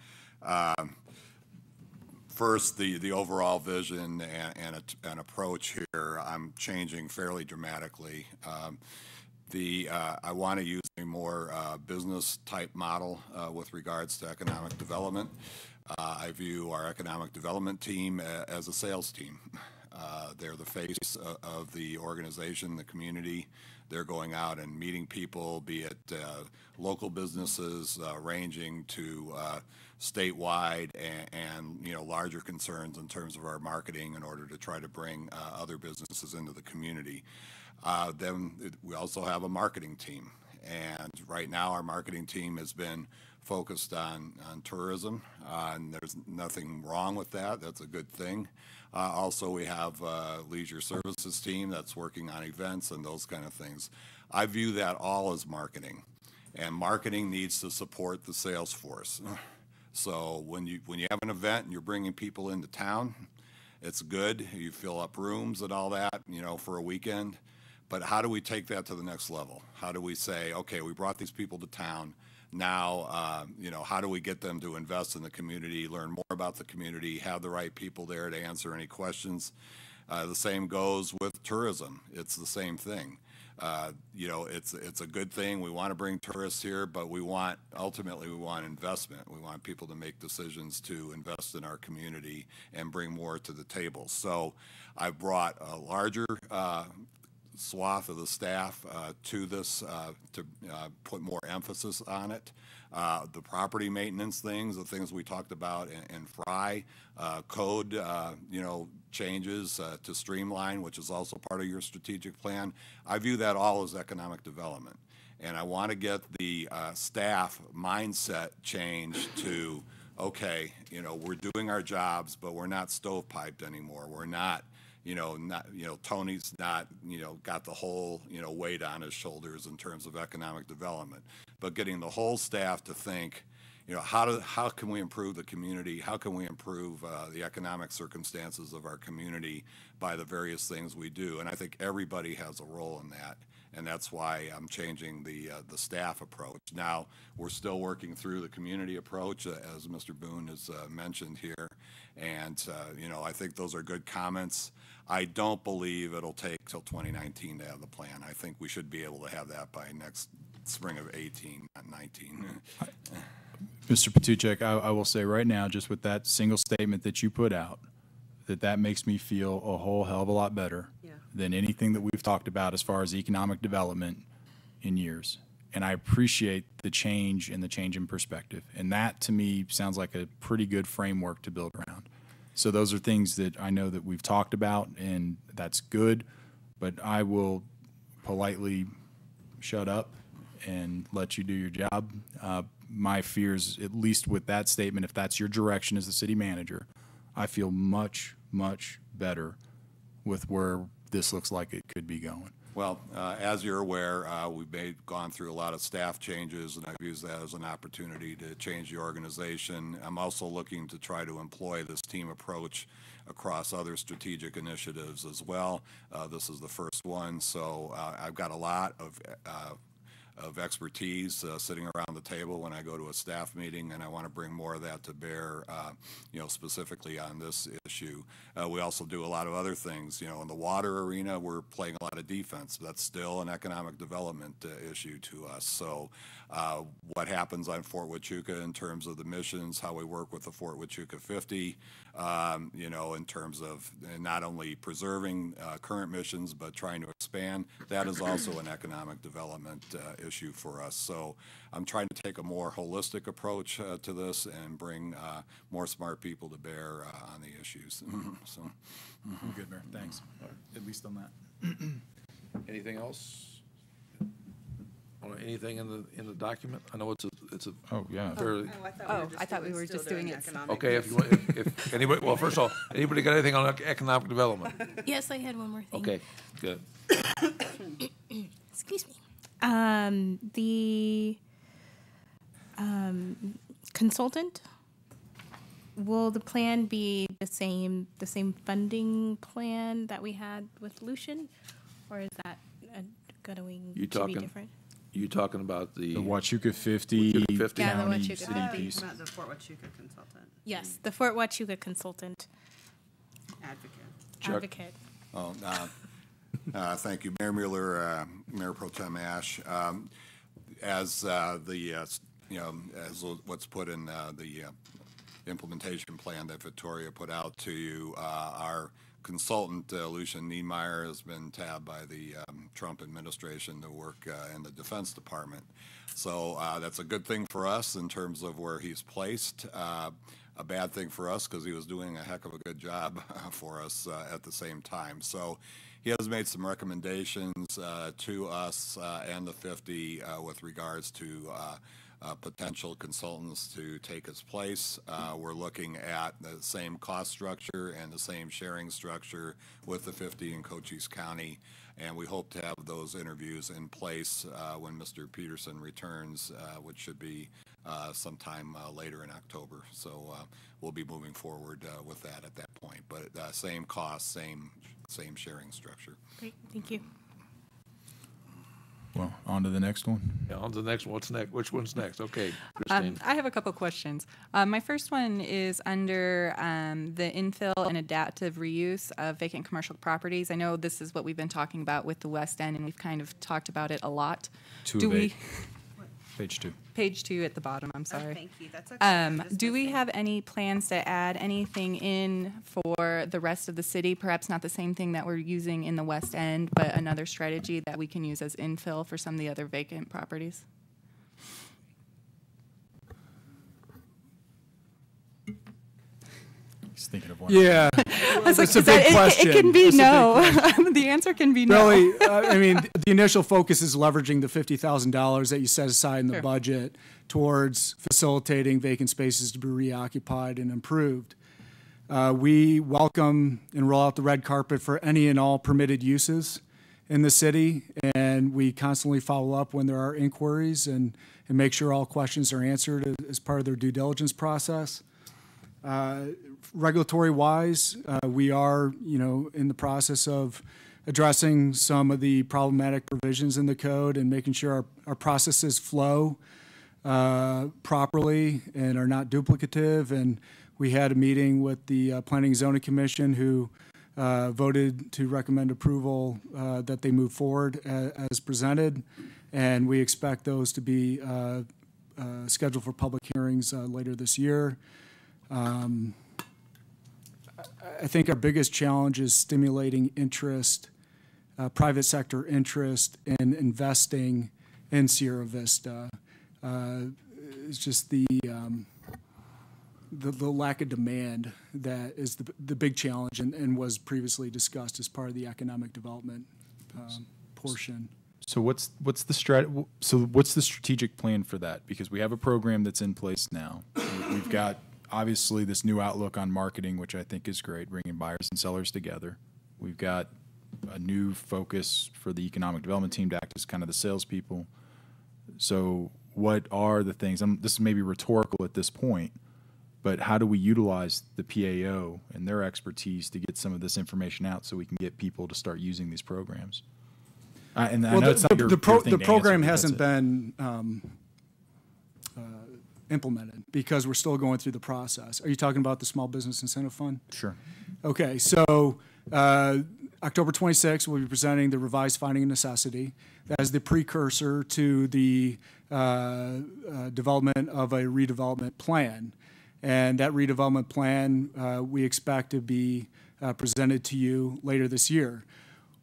First, the overall vision and approach here, I'm changing fairly dramatically. I want to use a more business-type model with regards to economic development. I view our economic development team as a sales team. They're the face of the organization, the community. They're going out and meeting people, be it local businesses ranging to statewide and larger concerns in terms of our marketing in order to try to bring other businesses into the community. Then we also have a marketing team, and right now our marketing team has been focused on tourism, and there's nothing wrong with that. That's a good thing. Also, we have a leisure services team that's working on events and those kind of things. I view that all as marketing, and marketing needs to support the sales force. So when you have an event and you're bringing people into town, it's good. You fill up rooms and all that, for a weekend. But how do we take that to the next level? How do we say, okay, we brought these people to town. Now, how do we get them to invest in the community, learn more about the community, have the right people there to answer any questions? The same goes with tourism. It's the same thing. It's a good thing. We want to bring tourists here, but ultimately we want investment. We want people to make decisions to invest in our community and bring more to the table. So I brought a larger swath of the staff to this to put more emphasis on it. The property maintenance things, the things we talked about in Fry, code, changes to streamline, which is also part of your strategic plan. I view that all as economic development. And I want to get the staff mindset changed to, okay, we're doing our jobs, but we're not stovepiped anymore. We're not, Tony's not, got the whole, weight on his shoulders in terms of economic development. But getting the whole staff to think, how can we improve the community? How can we improve the economic circumstances of our community by the various things we do? And I think everybody has a role in that. And that's why I'm changing the staff approach. Now, we're still working through the community approach, as Mr. Boone has mentioned here. And, I think those are good comments. I don't believe it'll take till 2019 to have the plan. I think we should be able to have that by next spring of 18, not 19. Mr. Patuchek, I will say right now, just with that single statement that you put out, that makes me feel a whole hell of a lot better than anything that we've talked about as far as economic development in years. And I appreciate the change and the change in perspective. And that, to me, sounds like a pretty good framework to build around. So those are things that I know that we've talked about, and that's good. But I will politely shut up and let you do your job. My fears, at least with that statement, if that's your direction as the city manager, I feel much, much better with where this looks like it could be going. Well, as you're aware, we've gone through a lot of staff changes, and I've used that as an opportunity to change the organization. I'm also looking to try to employ this team approach across other strategic initiatives as well. This is the first one, so I've got a lot of expertise sitting around the table when I go to a staff meeting, and I want to bring more of that to bear, specifically on this issue. We also do a lot of other things. In the water arena, we're playing a lot of defense. That's still an economic development issue to us. So what happens on Fort Huachuca in terms of the missions, how we work with the Fort Huachuca 50, in terms of not only preserving current missions, but trying to expand, that is also an economic development issue for us. So I'm trying to take a more holistic approach to this and bring more smart people to bear on the issues. So, Good, Mayor. Thanks. At least on that. Anything else? Anything in the document? I know it's a Oh, yeah. fairly. I thought we were just doing it. Okay, if anybody, well, first of all, anybody got anything on economic development? Yes, I had one more thing. Okay, good. Excuse me. The consultant, will the plan be the same funding plan that we had with Lucian, or is that going to be different? You talking about the Huachuca 50 Huachuca 50? Yeah, the county Huachuca city 50. piece. About the Fort Huachuca consultant, Yes, the Fort Huachuca consultant advocate. Chuck. advocate. Oh, thank you, Mayor Mueller, Mayor Pro Tem Ash. As what's put in the implementation plan that Victoria put out to you, our consultant, Lucian Niemeyer, has been tabbed by the Trump administration to work in the Defense Department. So that's a good thing for us in terms of where he's placed. A bad thing for us because he was doing a heck of a good job for us at the same time. So he has made some recommendations to us and the 50 with regards to potential consultants to take his place. We're looking at the same cost structure and the same sharing structure with the 50 in Cochise County, and we hope to have those interviews in place when Mr. Peterson returns, which should be sometime later in October. So we'll be moving forward with that at that point. But same cost, same sharing structure. Great, thank you. Well, on to the next one. Yeah, on to the next one. What's next? Which one's next? Okay, Christine. I have a couple questions. My first one is under the infill and adaptive reuse of vacant commercial properties. I know this is what we've been talking about with the West End, and we've kind of talked about it a lot. Two of eight. Page 2. Page 2 at the bottom, I'm sorry. Thank you. That's okay. I'm just Do we missing. have any plans to add anything in for the rest of the city? Perhaps not the same thing that we're using in the West End, but another strategy that we can use as infill for some of the other vacant properties? He's thinking of one. Yeah. It's That's a big question. It can be That's a big no. question. The answer can be no. Really, I mean, the initial focus is leveraging the $50,000 that you set aside in the Sure. budget towards facilitating vacant spaces to be reoccupied and improved. We welcome and roll out the red carpet for any and all permitted uses in the city, and we constantly follow up when there are inquiries and make sure all questions are answered as part of their due diligence process. Regulatory-wise, we are, in the process of addressing some of the problematic provisions in the code and making sure our processes flow properly and are not duplicative. And we had a meeting with the Planning and Zoning Commission, who voted to recommend approval that they move forward as presented. And we expect those to be scheduled for public hearings later this year. I think our biggest challenge is stimulating interest, private sector interest in investing in Sierra Vista. It's just the lack of demand that is the big challenge and was previously discussed as part of the economic development portion. So what's the strategic plan for that? Because we have a program that's in place now. We've got obviously this new outlook on marketing, which I think is great, bringing buyers and sellers together. We've got a new focus for the economic development team to act as kind of the salespeople. So what are the things, this may be rhetorical at this point, but how do we utilize the PAO and their expertise to get some of this information out so we can get people to start using these programs? And I know it's not your thing to the program answer, but hasn't been implemented because we're still going through the process. Are you talking about the Small Business Incentive Fund? Sure. Okay, so October 26th, we'll be presenting the revised finding of necessity as the precursor to the development of a redevelopment plan. And that redevelopment plan we expect to be presented to you later this year.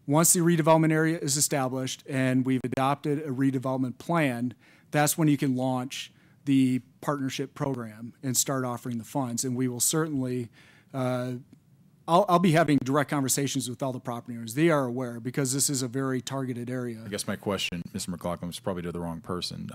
Once the redevelopment area is established and we've adopted a redevelopment plan, that's when you can launch the partnership program and start offering the funds. And we will certainly, I'll be having direct conversations with all the property owners. They are aware because this is a very targeted area. I guess my question, Mr. McLaughlin, was probably to the wrong person.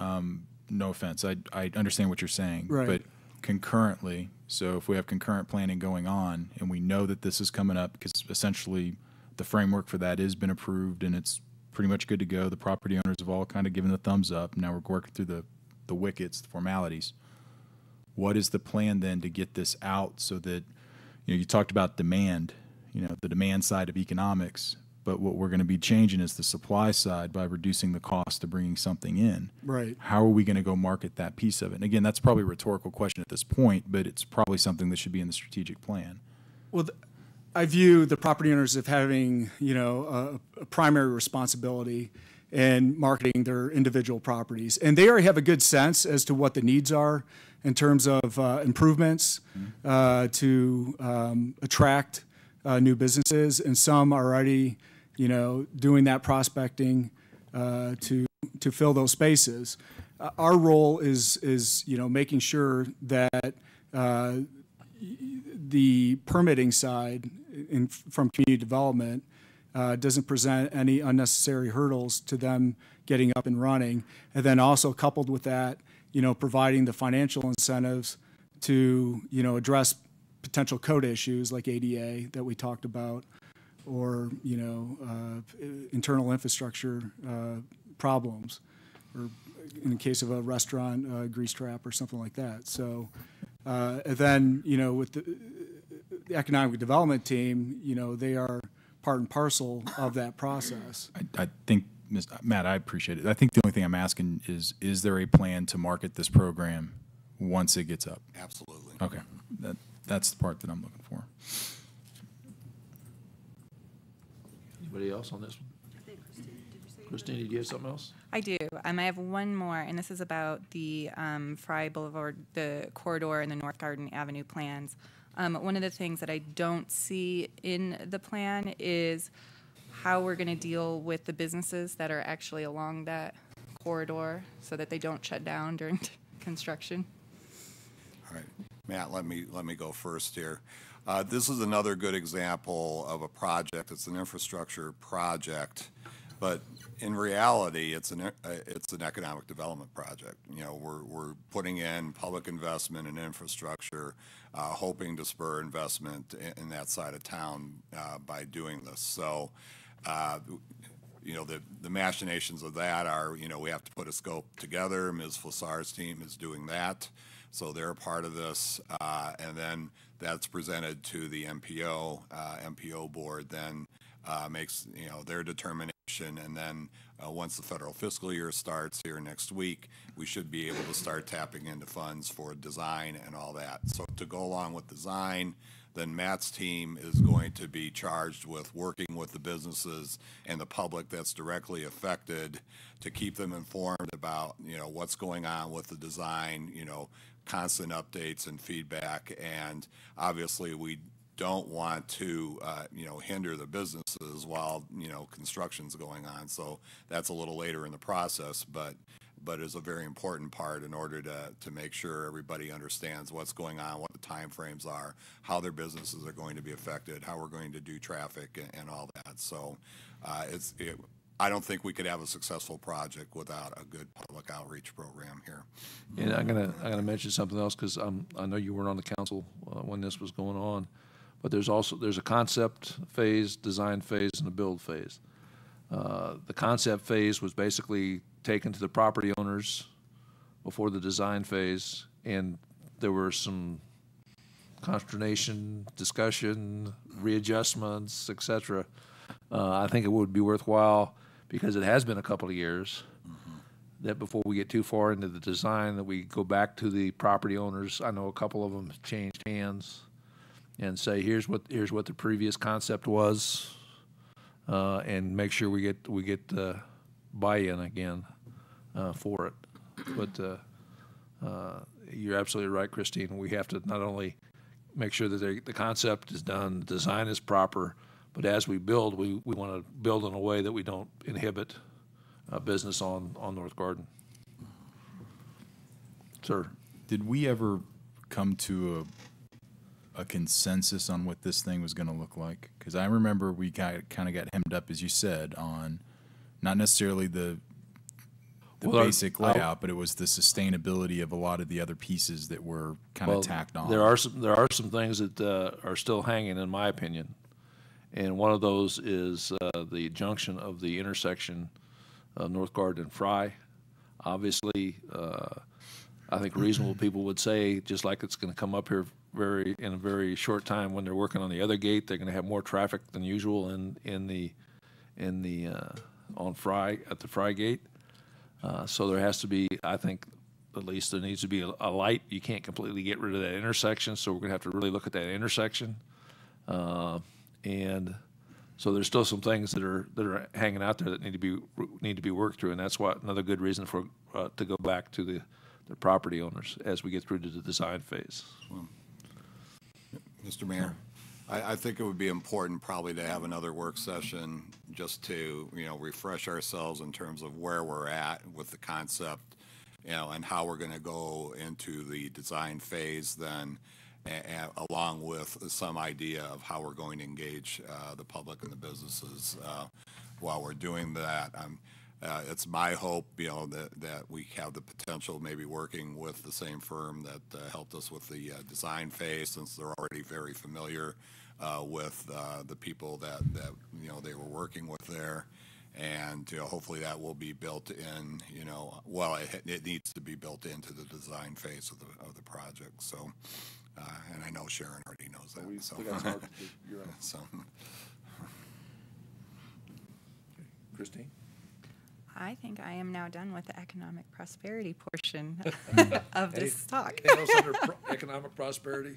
No offense. I understand what you're saying. Right. But concurrently, so if we have concurrent planning going on and we know that this is coming up, because essentially the framework for that has been approved and it's pretty much good to go. The property owners have all kind of given the thumbs up. Now we're working through the wickets, the formalities. What is the plan then to get this out so that, you talked about demand, the demand side of economics, but what we're going to be changing is the supply side by reducing the cost of bringing something in. Right. How are we going to go market that piece of it? And again, that's probably a rhetorical question at this point, but it's probably something that should be in the strategic plan. Well, I view the property owners as having, a primary responsibility in marketing their individual properties. And they already have a good sense as to what the needs are in terms of improvements to attract new businesses. And some are already, doing that prospecting to fill those spaces. Our role is making sure that the permitting side from community development doesn't present any unnecessary hurdles to them getting up and running. And then also coupled with that, providing the financial incentives to, address potential code issues like ADA that we talked about, or, internal infrastructure problems, or in the case of a restaurant, grease trap or something like that. So and then, with the economic development team, they are part and parcel of that process. I think, Matt, I appreciate it. I think the only thing I'm asking is there a plan to market this program once it gets up? Absolutely. Okay. That's the part that I'm looking for. Anybody else on this one? Christine, do you have something else? I do. I have one more, and this is about the Fry Boulevard, the corridor, and the North Garden Avenue plans. One of the things that I don't see in the plan is how we're going to deal with the businesses that are actually along that corridor so that they don't shut down during construction. All right, Matt, let me go first here. This is another good example of a project. It's an infrastructure project, but in reality, it's an economic development project. You know, we're putting in public investment in infrastructure, hoping to spur investment in that side of town by doing this. So, you know, the machinations of that are, you know, we have to put a scope together. Ms. Flassar's team is doing that, so they're a part of this, and then that's presented to the MPO. MPO board then makes, you know, their determination, and then once the federal fiscal year starts here next week, we should be able to start tapping into funds for design and all that. So to go along with design, then Matt's team is going to be charged with working with the businesses and the public that's directly affected to keep them informed about, you know, what's going on with the design, you know, constant updates and feedback. And obviously we don't want to, you know, hinder the businesses while, you know, construction's going on. So that's a little later in the process, but is a very important part in order to make sure everybody understands what's going on, what the time frames are, how their businesses are going to be affected, how we're going to do traffic and all that. So I don't think we could have a successful project without a good public outreach program here. And I'm gonna mention something else, because I know you weren't on the council when this was going on, but there's a concept phase, design phase, and a build phase. The concept phase was basically taken to the property owners before the design phase, and there were some consternation, discussion, readjustments, etc. I think it would be worthwhile, because it has been a couple of years, that before we get too far into the design, that we go back to the property owners. I know a couple of them have changed hands, and say, here's what the previous concept was, and make sure we get buy-in again for it. But you're absolutely right, Christine. We have to not only make sure that the concept is done, the design is proper, but as we build, we want to build in a way that we don't inhibit business on North Garden. Sir. Did we ever come to a consensus on what this thing was going to look like? Because I remember we kind of got hemmed up, as you said, on not necessarily the basic layout, but it was the sustainability of a lot of the other pieces that were kind of tacked on. There are some things that are still hanging, in my opinion, and one of those is the junction of the intersection of North Garden and Fry. Obviously, I think reasonable people would say, just like it's going to come up here in a very short time when they're working on the other gate, they're going to have more traffic than usual on Fry, at the Fry gate. So there has to be, I think, at least there needs to be a light. You can't completely get rid of that intersection, so we're going to have to really look at that intersection. And so there's still some things that are hanging out there that need to be worked through, and that's another good reason for to go back to the property owners as we get through to the design phase. Mr. Mayor, I think it would be important probably to have another work session just to, you know, refresh ourselves in terms of where we're at with the concept, you know, and how we're going to go into the design phase then, along with some idea of how we're going to engage the public and the businesses while we're doing that. It's my hope, you know, that we have the potential, maybe working with the same firm that helped us with the design phase, since they're already very familiar with the people that you know they were working with there, and you know, hopefully that will be built in. You know, well, it needs to be built into the design phase of the project. So, and I know Sharon already knows that. You're right. So, Christine. I think I am now done with the economic prosperity portion of this talk. Anything else under economic prosperity?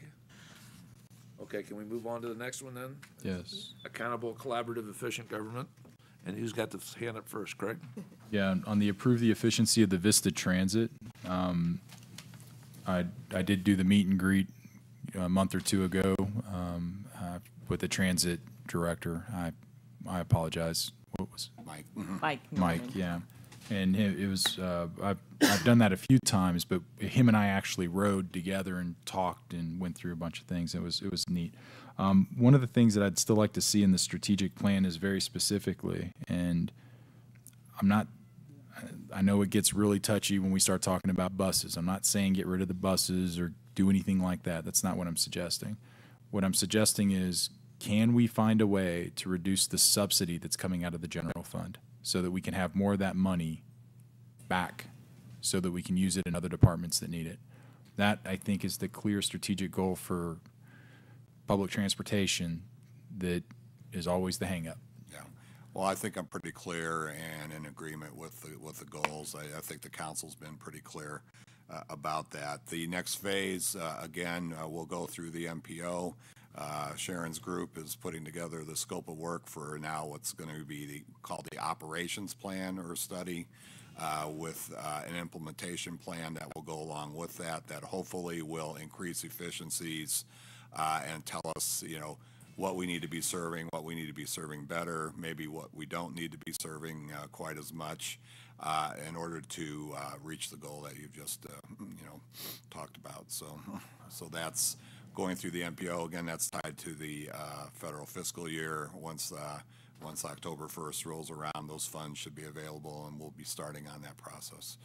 Okay, can we move on to the next one then? Yes. Accountable, collaborative, efficient government. And who's got the hand up first, Craig? Yeah, on the approve the efficiency of the Vista Transit, I did do the meet and greet a month or two ago with the transit director. I apologize. What was Mike. Mike. Mike? Norman. Yeah, and it was I've done that a few times, but him and I actually rode together and talked and went through a bunch of things. It was neat. One of the things that I'd still like to see in the strategic plan is very specifically, and I know it gets really touchy when we start talking about buses. I'm not saying get rid of the buses or do anything like that. That's not what I'm suggesting. What I'm suggesting is, can we find a way to reduce the subsidy that's coming out of the general fund so that we can have more of that money back so that we can use it in other departments that need it? That, I think, is the clear strategic goal for public transportation that is always the hang-up. Yeah. Well, I think I'm pretty clear and in agreement with the goals. I think the council's been pretty clear about that. The next phase, again, we'll go through the MPO. Sharon's group is putting together the scope of work for now what's going to be called the operations plan or study with an implementation plan that will go along with that hopefully will increase efficiencies and tell us, what we need to be serving, what we need to be serving better, maybe what we don't need to be serving quite as much in order to reach the goal that you've just, talked about. So that's going through the MPO. Again, that's tied to the federal fiscal year. Once October 1st rolls around, those funds should be available, and we'll be starting on that process.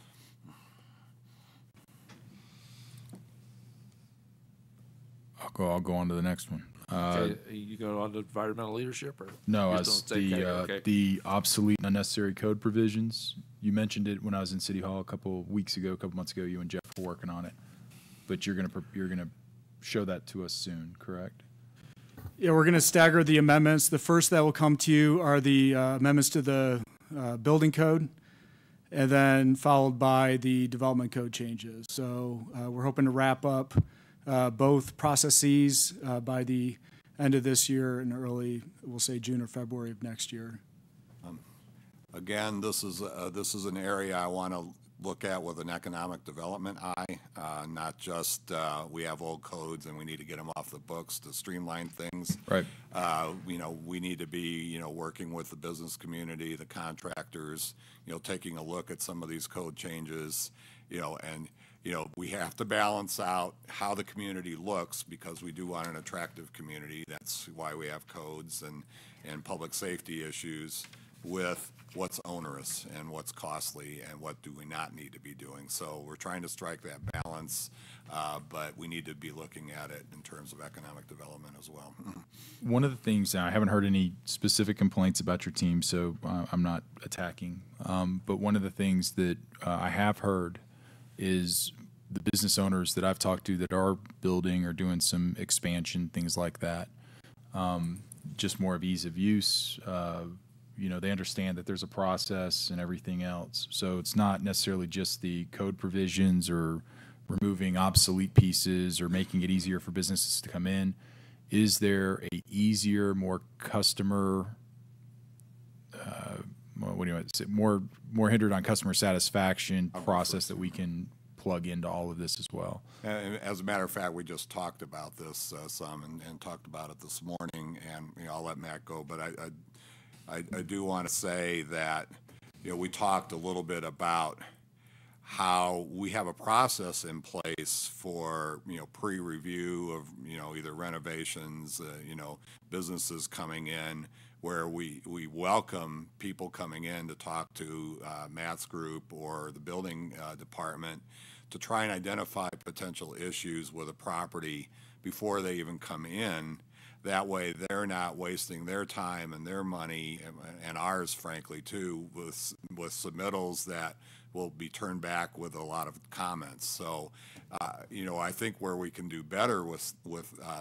I'll go on to the next one. Okay, you go on to environmental leadership, or No, you as just don't say okay? the obsolete and unnecessary code provisions. You mentioned it when I was in City Hall a couple months ago. You and Jeff were working on it, but you're gonna show that to us soon, correct? Yeah, we're going to stagger the amendments. The first that will come to you are the amendments to the building code, and then followed by the development code changes. So we're hoping to wrap up both processes by the end of this year and early, we'll say June or February of next year. Again, this is an area I want to look at with an economic development eye, not just we have old codes and we need to get them off the books to streamline things. Right. We need to be, working with the business community, the contractors, taking a look at some of these code changes, and we have to balance out how the community looks because we do want an attractive community. That's why we have codes and public safety issues with what's onerous and what's costly and what do we not need to be doing. So we're trying to strike that balance, but we need to be looking at it in terms of economic development as well. One of the things, I haven't heard any specific complaints about your team, so I'm not attacking, but one of the things that I have heard is the business owners that I've talked to that are building or doing some expansion, things like that, just more of ease of use. They understand that there's a process and everything else. So it's not necessarily just the code provisions or removing obsolete pieces or making it easier for businesses to come in. Is there a easier, more customer, more hindered on customer satisfaction process that we can plug into all of this as well? And as a matter of fact, we just talked about this some and talked about it this morning, and I'll let Matt go, but I do want to say that, we talked a little bit about how we have a process in place for, pre-review of, either renovations, businesses coming in, where we welcome people coming in to talk to Matt's group or the building department to try and identify potential issues with a property before they even come in. That way, they're not wasting their time and their money, and ours, frankly, too, with submittals that will be turned back with a lot of comments. So, I think where we can do better with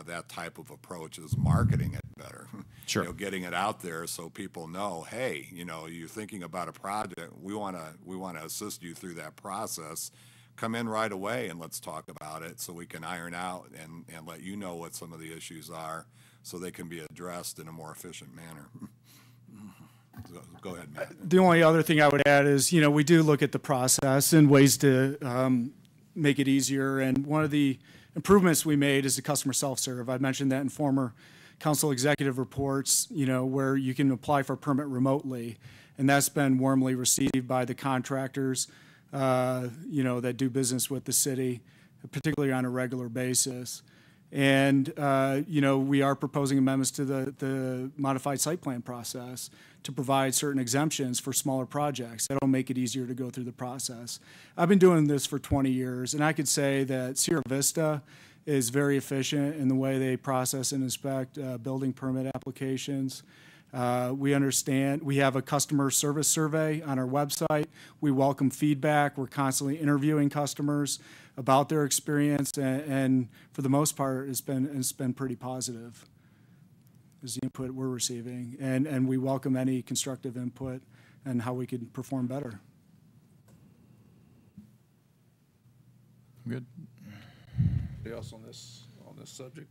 that type of approach is marketing it better. Sure. Getting it out there so people know, hey, you're thinking about a project. We want to assist you through that process. Come in right away and let's talk about it so we can iron out and let you know what some of the issues are, so they can be addressed in a more efficient manner. Go ahead, Matt. The only other thing I would add is, we do look at the process and ways to make it easier. And one of the improvements we made is the customer self-serve. I mentioned that in former council executive reports, where you can apply for a permit remotely. And that's been warmly received by the contractors, that do business with the city, particularly on a regular basis. And, we are proposing amendments to the modified site plan process to provide certain exemptions for smaller projects. That'll make it easier to go through the process. I've been doing this for 20 years, and I could say that Sierra Vista is very efficient in the way they process and inspect building permit applications. We understand, we have a customer service survey on our website. We welcome feedback. We're constantly interviewing customers about their experience, and for the most part, it's been pretty positive, is the input we're receiving. And we welcome any constructive input and how we can perform better. Good. Anybody else on this subject?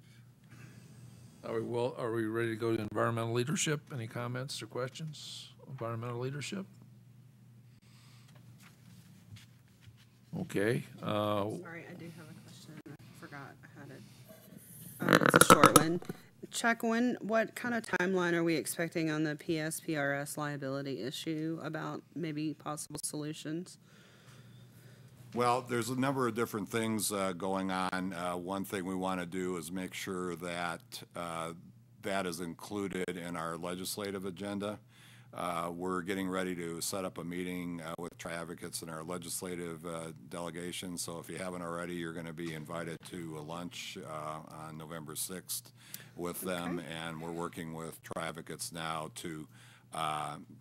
Are we ready to go to environmental leadership? Any comments or questions? Environmental leadership? Okay. Sorry, I do have a question. I forgot I had it. It's a short one. Chuck, what kind of timeline are we expecting on the PSPRS liability issue about maybe possible solutions? Well, there's a number of different things going on. One thing we want to do is make sure that that is included in our legislative agenda. We're getting ready to set up a meeting with Tri-Advocates and our legislative delegation. So if you haven't already, you're going to be invited to a lunch on November 6th with them. And we're working with Tri-Advocates now to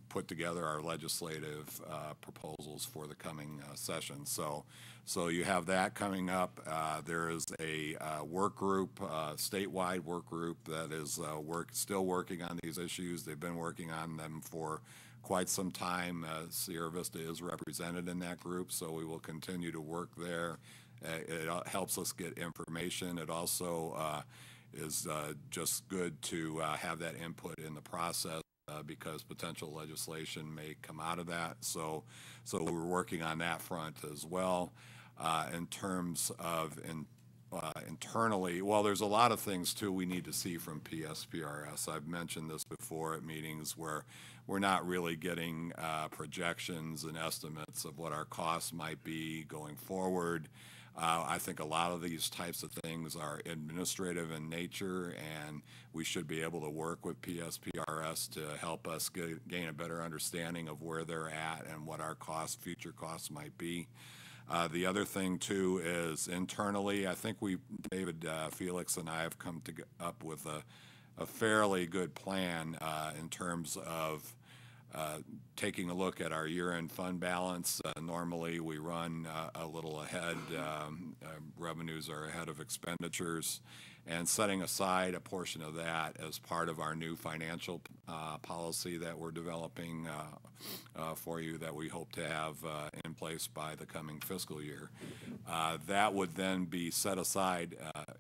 put together our legislative proposals for the coming session. So you have that coming up. There is a work group, statewide work group that is still working on these issues. They've been working on them for quite some time. Sierra Vista is represented in that group, so we will continue to work there. It helps us get information. It also is just good to have that input in the process. Because potential legislation may come out of that. So we're working on that front as well. In terms of internally, well, there's a lot of things, too, we need to see from PSPRS. I've mentioned this before at meetings where we're not really getting projections and estimates of what our costs might be going forward. I think a lot of these types of things are administrative in nature, and we should be able to work with PSPRS to help us gain a better understanding of where they're at and what our future costs might be. The other thing, too, is internally, I think David Felix and I have come up with a fairly good plan in terms of taking a look at our year-end fund balance. Normally, we run a little ahead. Revenues are ahead of expenditures. And setting aside a portion of that as part of our new financial policy that we're developing for you that we hope to have in place by the coming fiscal year. That would then be set aside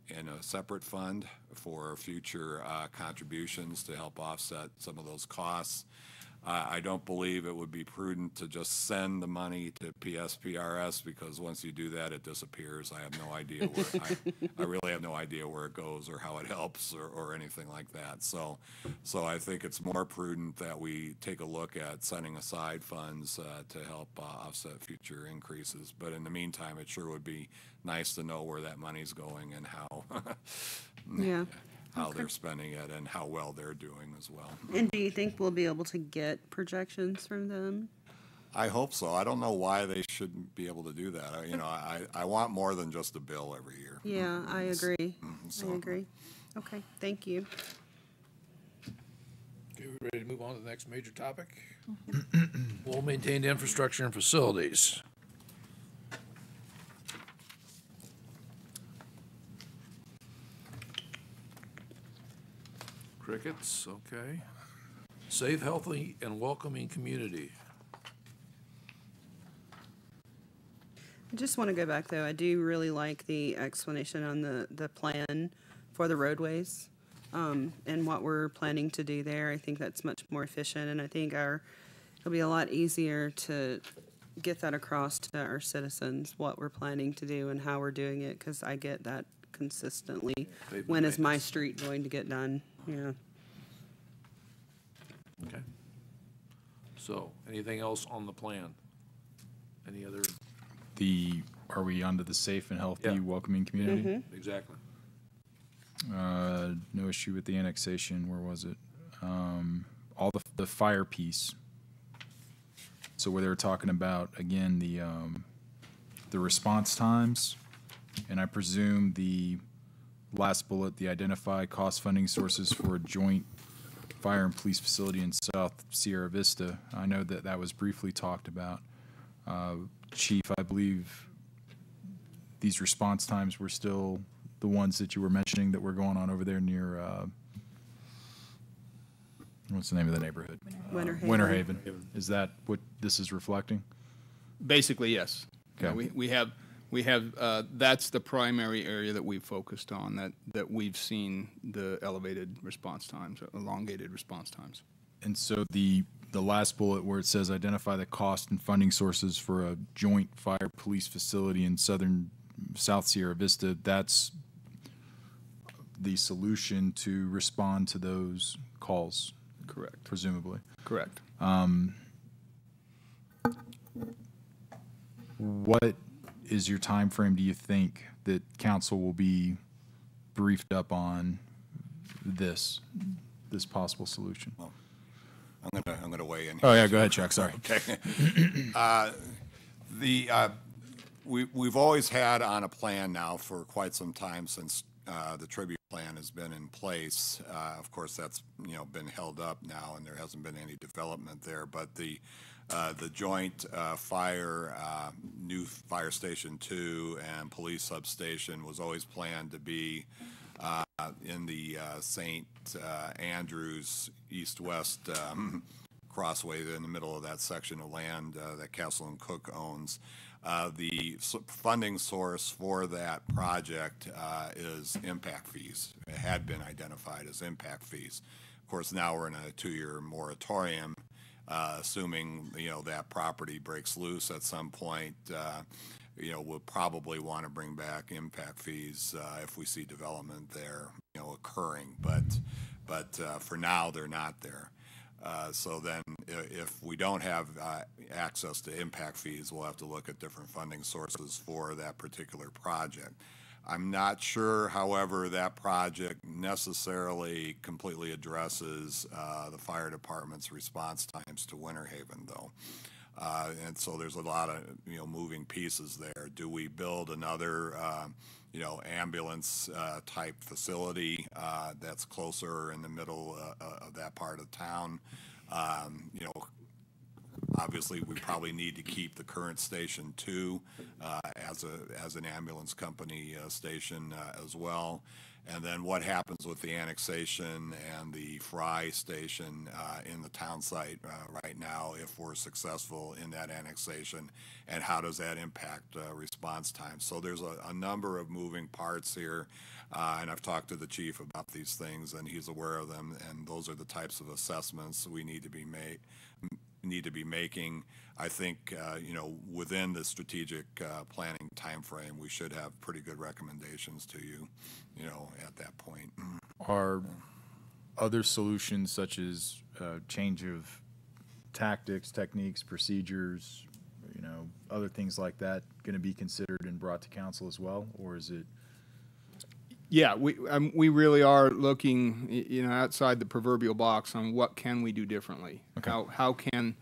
in a separate fund for future contributions to help offset some of those costs. I don't believe it would be prudent to just send the money to PSPRS because once you do that, it disappears. I have no idea where I really have no idea where it goes or how it helps or anything like that. So I think it's more prudent that we take a look at setting aside funds to help offset future increases. But in the meantime, it sure would be nice to know where that money's going and how. Yeah. How they're spending it and how well they're doing as well. And do you think we'll be able to get projections from them? I hope so. I don't know why they shouldn't be able to do that. I want more than just a bill every year. Yeah, I agree. I agree. Okay, thank you. Okay, we're ready to move on to the next major topic. Well-maintained infrastructure and facilities. Crickets, okay. Safe, healthy, and welcoming community. I just want to go back, though. I do really like the explanation on the plan for the roadways. and what we're planning to do there. I think that's much more efficient, and I think it'll be a lot easier to get that across to our citizens, what we're planning to do and how we're doing it, because I get that consistently. When is my street going to get done? Yeah. Okay. So, anything else on the plan? Any other? Are we onto the safe and healthy, Yeah. welcoming community? Mm-hmm. Exactly. No issue with the annexation. Where was it? All the fire piece. So where they were talking about, again, the response times, and I presume the last bullet, the identify cost funding sources for a joint fire and police facility in South Sierra Vista. I know that was briefly talked about. Chief, I believe these response times were still the ones that you were mentioning that were going on over there near, what's the name of the neighborhood? Winter Haven. Winter Haven. Is that what this is reflecting? Basically, yes. Okay. Yeah, we have that's the primary area that we've focused on, that we've seen the elevated response times, elongated response times. And so the last bullet where it says identify the cost and funding sources for a joint fire police facility in South Sierra Vista, that's the solution to respond to those calls. Correct. Presumably. Correct. What is your time frame, do you think, that council will be briefed up on this possible solution? Well, I'm gonna weigh in here. Oh, yeah, go ahead, Chuck, sorry. Okay. We've always had on a plan now for quite some time since the tribute plan has been in place. Of course, that's been held up now, and there hasn't been any development there. But the joint new fire station 2 and police substation was always planned to be in the St. Andrews east-west crossway in the middle of that section of land that Castle and Cook owns. The funding source for that project is impact fees. It had been identified as impact fees. Of course, now we're in a 2-year moratorium, assuming that property breaks loose at some point. We'll probably want to bring back impact fees if we see development there, occurring. But for now, they're not there. So then if we don't have access to impact fees, we'll have to look at different funding sources for that particular project. I'm not sure, however, that project necessarily completely addresses the fire department's response times to Winter Haven, though. And so there's a lot of moving pieces there. Do we build another ambulance type facility that's closer in the middle of that part of town? Obviously, we probably need to keep the current Station 2 as an ambulance company station as well. And then what happens with the annexation and the Fry station in the town site right now if we're successful in that annexation, and how does that impact response time? So there's a number of moving parts here, and I've talked to the chief about these things, and he's aware of them, and those are the types of assessments we need to be making. I think, within the strategic planning timeframe, we should have pretty good recommendations to you, at that point. Are other solutions such as change of tactics, techniques, procedures, other things like that going to be considered and brought to council as well, or is it? Yeah, we really are looking, outside the proverbial box on what can we do differently. Okay. How can,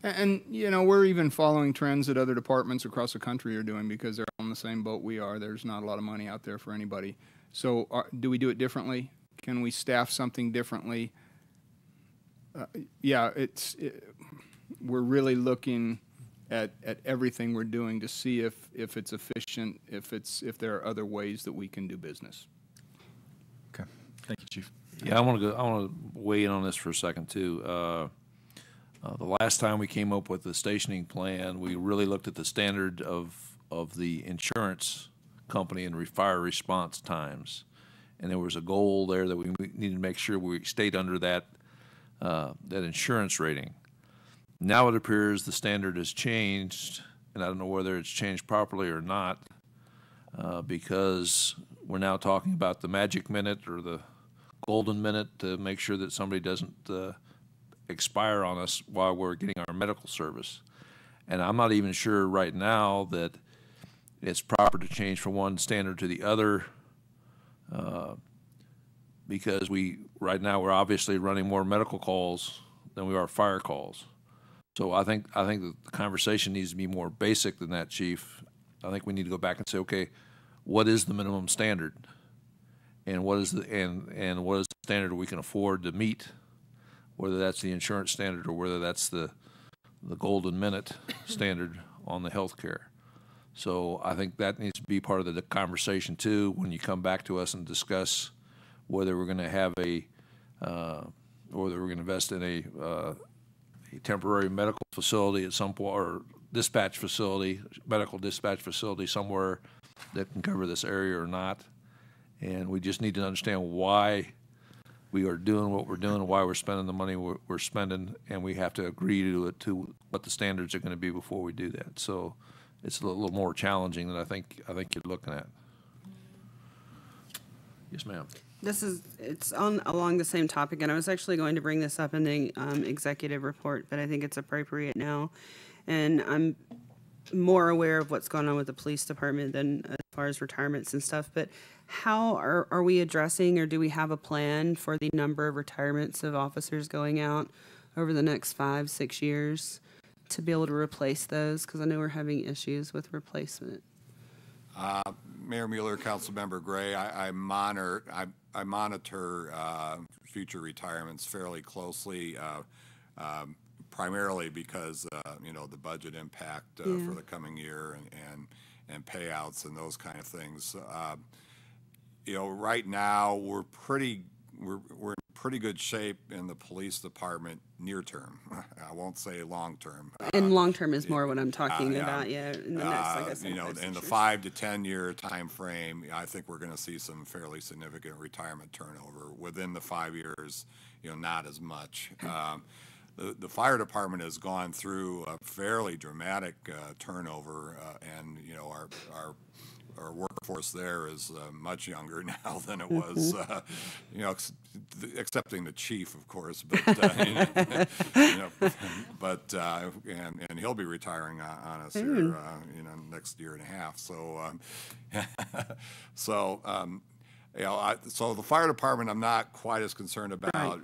and we're even following trends that other departments across the country are doing because they're on the same boat we are. There's not a lot of money out there for anybody. So do we do it differently? Can we staff something differently? We're really looking at everything we're doing to see if it's efficient, if there are other ways that we can do business. Okay, thank you, Chief. Yeah, I want to weigh in on this for a second too. The last time we came up with the stationing plan, we really looked at the standard of the insurance company and fire response times, and there was a goal there that we needed to make sure we stayed under that insurance rating. Now it appears the standard has changed, and I don't know whether it's changed properly or not, because we're now talking about the magic minute or the golden minute to make sure that somebody doesn't expire on us while we're getting our medical service. And I'm not even sure right now that it's proper to change from one standard to the other, because right now we're obviously running more medical calls than we are fire calls. So I think that the conversation needs to be more basic than that, Chief. I think we need to go back and say, okay, what is the minimum standard, and what is the standard we can afford to meet, whether that's the insurance standard or whether that's the golden minute standard on the health care. So I think that needs to be part of the conversation too when you come back to us and discuss whether we're going to have whether we're going to invest in a temporary medical facility at some point, or medical dispatch facility somewhere that can cover this area or not. And we just need to understand why we are doing what we're doing and why we're spending the money we're spending, and we have to agree to what the standards are going to be before we do that. So it's a little more challenging than I think you're looking at. Yes, ma'am. It's along the same topic, and I was actually going to bring this up in the executive report, but I think it's appropriate now. And I'm more aware of what's going on with the police department than as far as retirements and stuff. But how are we addressing, or do we have a plan for the number of retirements of officers going out over the next 5-6 years to be able to replace those? Because I know we're having issues with replacement. Mayor Mueller, Councilmember Gray, I monitor future retirements fairly closely, primarily because the budget impact for the coming year and payouts and those kind of things. Right now we're in pretty good shape in the police department near term. I won't say long term. And long term is more what I'm talking about. Yeah, in the next, like I said, in the 5 to 10 year time frame, I think we're going to see some fairly significant retirement turnover. Within the 5 years, not as much. The fire department has gone through a fairly dramatic turnover, and our workforce there is much younger now than it was, excepting the chief, of course. But and he'll be retiring on us here, next year and a half. So, so the fire department, I'm not quite as concerned about,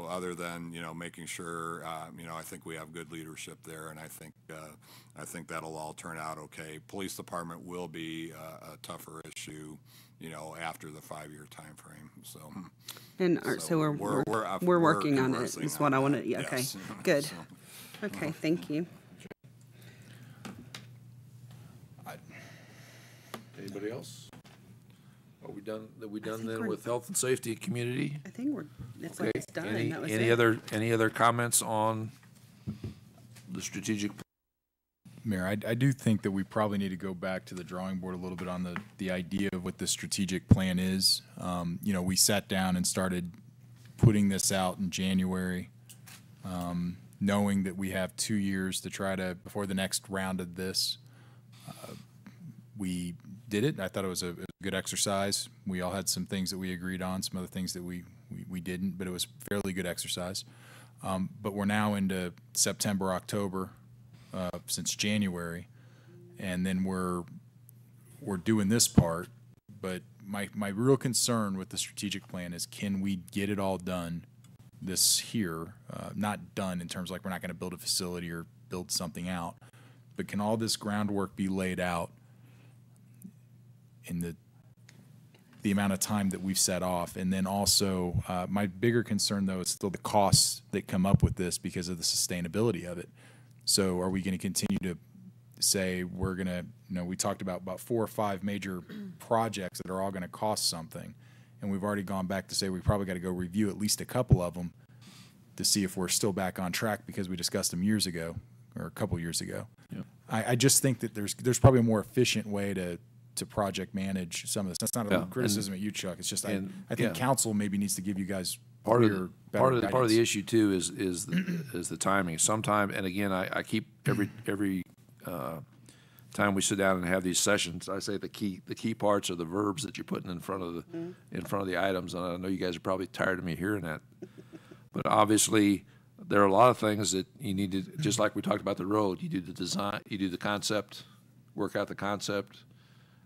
other than making sure, I think we have good leadership there, and I think that'll all turn out okay. Police department will be a tougher issue, after the 5-year time frame. So, we're working on it. Is what I want to. Yeah, yes. Okay, good. Okay, thank you. Anybody else? Are we done then with health and safety community? I think it's like it's done. Any other comments on the strategic plan? Mayor, I do think that we probably need to go back to the drawing board a little bit on the idea of what the strategic plan is. We sat down and started putting this out in January, knowing that we have 2 years to try to, before the next round of this. We did it. I thought it was a good exercise. We all had some things that we agreed on, some other things that we didn't, but it was a fairly good exercise. But we're now into September, October, since January, and then we're doing this part. But my real concern with the strategic plan is, can we get it all done this year? Not done in terms of like we're not going to build a facility or build something out, but can all this groundwork be laid out in the amount of time that we've set off? And then also, my bigger concern, though, is still the costs that come up with this because of the sustainability of it. So are we going to continue to say we're going to, we talked about 4 or 5 major projects that are all going to cost something, and we've already gone back to say we probably got to go review at least a couple of them to see if we're still back on track because we discussed them years ago or a couple years ago. Yep. I just think that there's probably a more efficient way to to project manage some of this. That's not a Yeah, criticism at you, Chuck. It's just I think yeah. council maybe needs to give you guys Part clear, better of the guidance. issue too is the timing. Sometime, and again, I keep every time we sit down and have these sessions, I say the key parts are the verbs that you're putting in front of the items. And I know you guys are probably tired of me hearing that, but obviously there are a lot of things that you need to, just like we talked about the road. You do the design, you do the concept, work out the concept.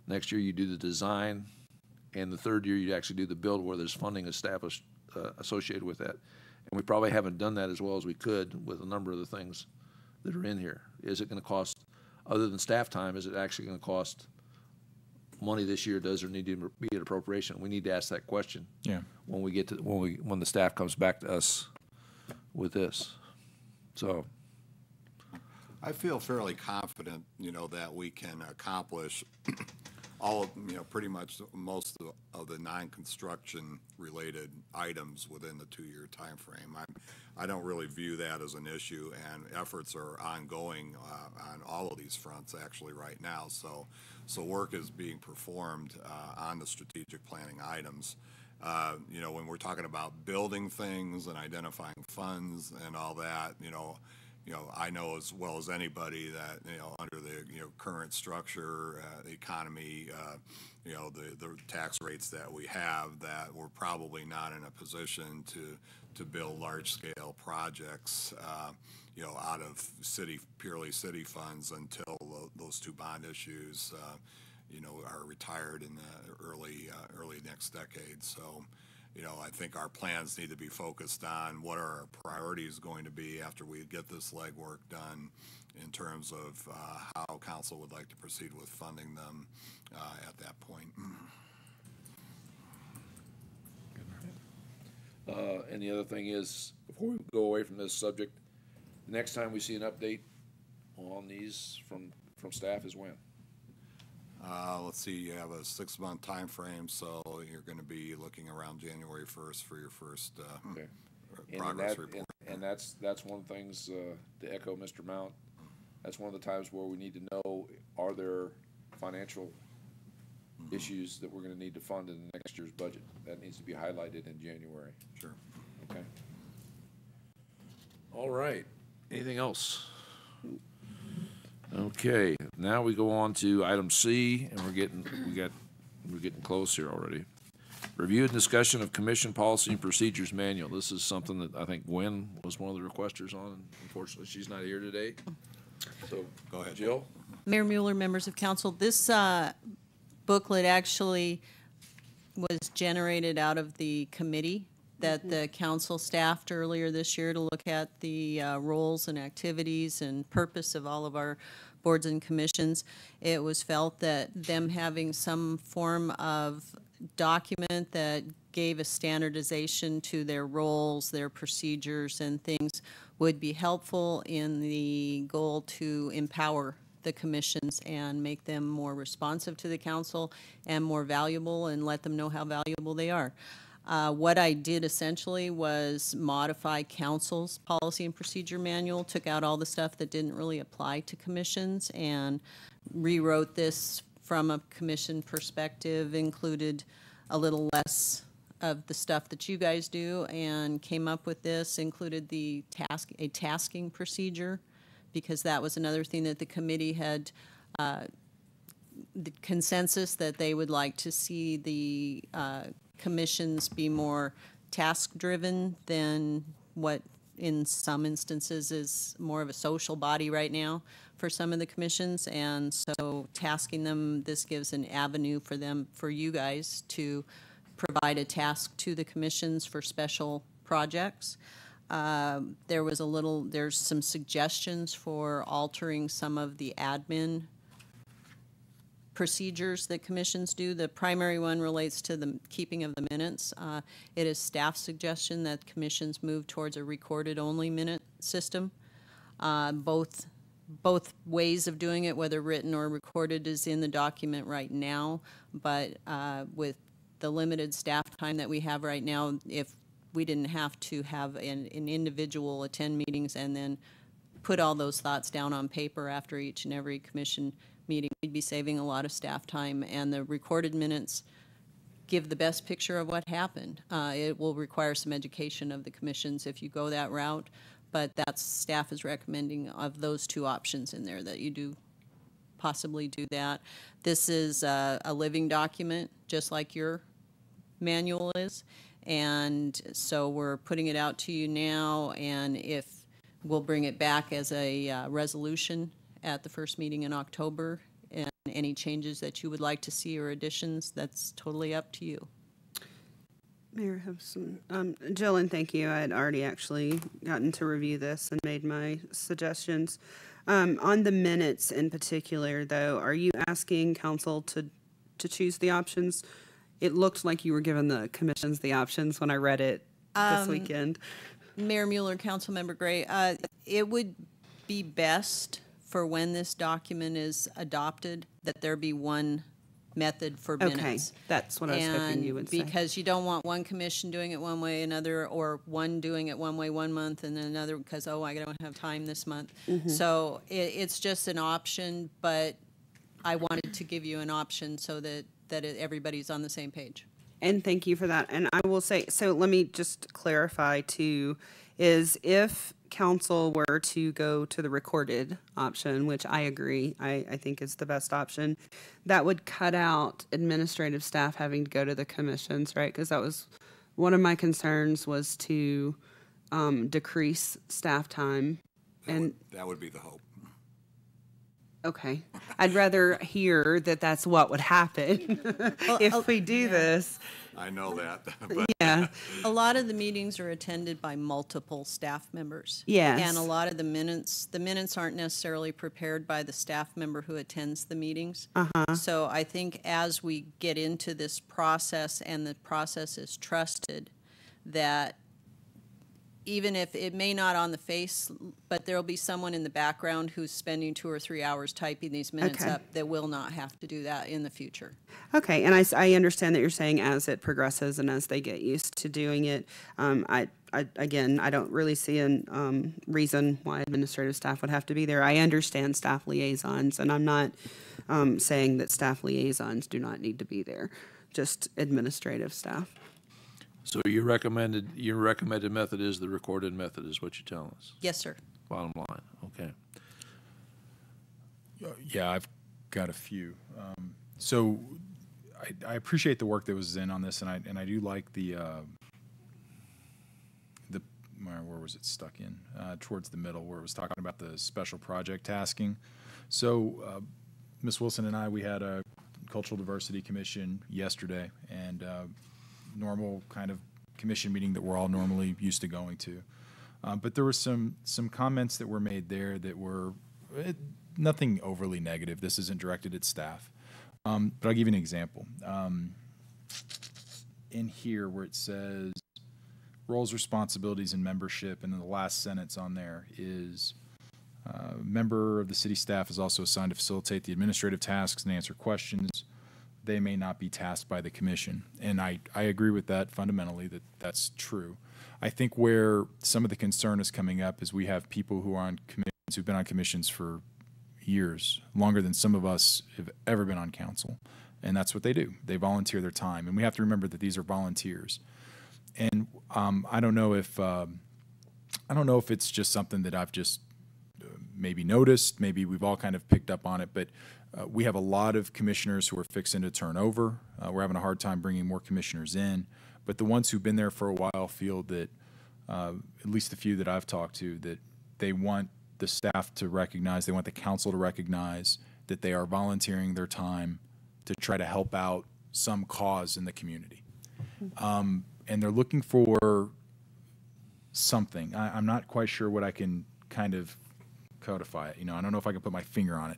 Next year you do the design, and the third year you actually do the build where there's funding established associated with that. And we probably haven't done that as well as we could with a number of the things that are in here. Is it going to cost, other than staff time, is it actually going to cost money this year? Does there need to be an appropriation? We need to ask that question. Yeah. When we get to when the staff comes back to us with this. So I feel fairly confident, that we can accomplish all of, pretty much most of the non-construction related items within the 2-year time frame. I don't really view that as an issue, and efforts are ongoing on all of these fronts actually right now. So work is being performed on the strategic planning items. When we're talking about building things and identifying funds and all that, I know as well as anybody that, under the, current structure, the economy, the tax rates that we have, that we're probably not in a position to build large-scale projects, out of purely city funds until those two bond issues, are retired in the early next decade. So, I think our plans need to be focused on what are our priorities going to be after we get this legwork done in terms of how council would like to proceed with funding them at that point. And the other thing is, before we go away from this subject, the next time we see an update on these from staff is when? Let's see, you have a 6-month time frame, so you're going to be looking around January 1st for your first progress report. And that's one of the things, to echo Mr. Mount, that's one of the times where we need to know, are there financial issues that we're going to need to fund in next year's budget? That needs to be highlighted in January. Sure. Okay. All right. Anything else? Okay, now we go on to item C, and we're getting close here already. Review and discussion of Commission Policy and Procedures Manual. This is something that I think Gwen was one of the requesters on. Unfortunately, she's not here today. So go ahead, Jill. Mayor Mueller, members of council, this booklet actually was generated out of the committee that the council staffed earlier this year to look at the roles and activities and purpose of all of our boards and commissions. It was felt that them having some form of document that gave a standardization to their roles, their procedures and things would be helpful in the goal to empower the commissions and make them more responsive to the council and more valuable, and let them know how valuable they are. What I did essentially was modify council's policy and procedure manual, took out all the stuff that didn't really apply to commissions, and rewrote this from a commission perspective, included a little less of the stuff that you guys do, and came up with this, included a tasking procedure, because that was another thing that the committee had the consensus that they would like to see the commissions be more task-driven than what in some instances is more of a social body right now for some of the commissions. And so tasking them, this gives an avenue for them, for you guys to provide a task to the commissions for special projects. There's some suggestions for altering some of the admin procedures that commissions do. The primary one relates to the keeping of the minutes. It is staff suggestion that commissions move towards a recorded-only minute system. Both ways of doing it, whether written or recorded, is in the document right now, but with the limited staff time that we have right now, if we didn't have to have an individual attend meetings and then put all those thoughts down on paper after each and every commission meeting. We'd be saving a lot of staff time, and the recorded minutes give the best picture of what happened. It will require some education of the commissions if you go that route, but that's, staff is recommending of those two options in there, that you do possibly do that. This is a living document, just like your manual is, and so we're putting it out to you now, and if we'll bring it back as a resolution at the first meeting in October, and any changes that you would like to see or additions, that's totally up to you. Mayor, have some, Jill, and thank you. I had already actually gotten to review this and made my suggestions. On the minutes in particular, though, are you asking council to choose the options? It looked like you were giving the commissions the options when I read it this weekend. Mayor Mueller, Councilmember Gray, it would be best for when this document is adopted that there be one method for minutes. Okay, that's what I was hoping you would say. Because you don't want one commission doing it one way, another, or one doing it one way one month and then another because, oh, I don't have time this month. So it's just an option, but I wanted to give you an option so that everybody's on the same page. And thank you for that. And I will say, so let me just clarify too, is if council were to go to the recorded option, which I agree, I think is the best option, that would cut out administrative staff having to go to the commissions, right? Because that was one of my concerns, was to decrease staff time. That would be the hope. Okay. I'd rather hear that that's what would happen if we do this. I know that. But Yeah. A lot of the meetings are attended by multiple staff members. Yes. And a lot of the minutes aren't necessarily prepared by the staff member who attends the meetings. So I think as we get into this process and the process is trusted, that even if it may not on the face, but there'll be someone in the background who's spending 2 or 3 hours typing these minutes Okay. up that will not have to do that in the future. Okay, and I understand that you're saying as it progresses and as they get used to doing it. Again, I don't really see a reason why administrative staff would have to be there. I understand staff liaisons, and I'm not saying that staff liaisons do not need to be there, just administrative staff. So your recommended method is the recorded method, is what you're telling us? Yes, sir. Bottom line, okay. Yeah, I've got a few. So I appreciate the work that was in on this, and I do like the where was it stuck in? Towards the middle, where it was talking about the special project tasking. So Ms. Wilson and we had a Cultural Diversity Commission yesterday, and normal kind of commission meeting that we're all normally used to going to. But there were some comments that were made there that were nothing overly negative. This isn't directed at staff. But I'll give you an example. In here where it says roles, responsibilities, and membership, and then the last sentence on there is member of the city staff is also assigned to facilitate the administrative tasks and answer questions. They may not be tasked by the commission. And I agree with that fundamentally, that's true. I think where some of the concern is coming up is we have people who are on commissions, who've been on commissions for years, longer than some of us have ever been on council. And that's what they do. They volunteer their time. And we have to remember that these are volunteers. And I don't know if it's just something that I've just maybe noticed, maybe we've all kind of picked up on it, but we have a lot of commissioners who are fixing to turn over. We're having a hard time bringing more commissioners in. But the ones who've been there for a while feel that, at least the few that I've talked to, that they want the staff to recognize, they want the council to recognize that they are volunteering their time to try to help out some cause in the community. And they're looking for something. I'm not quite sure what I can kind of codify it. I don't know if I can put my finger on it.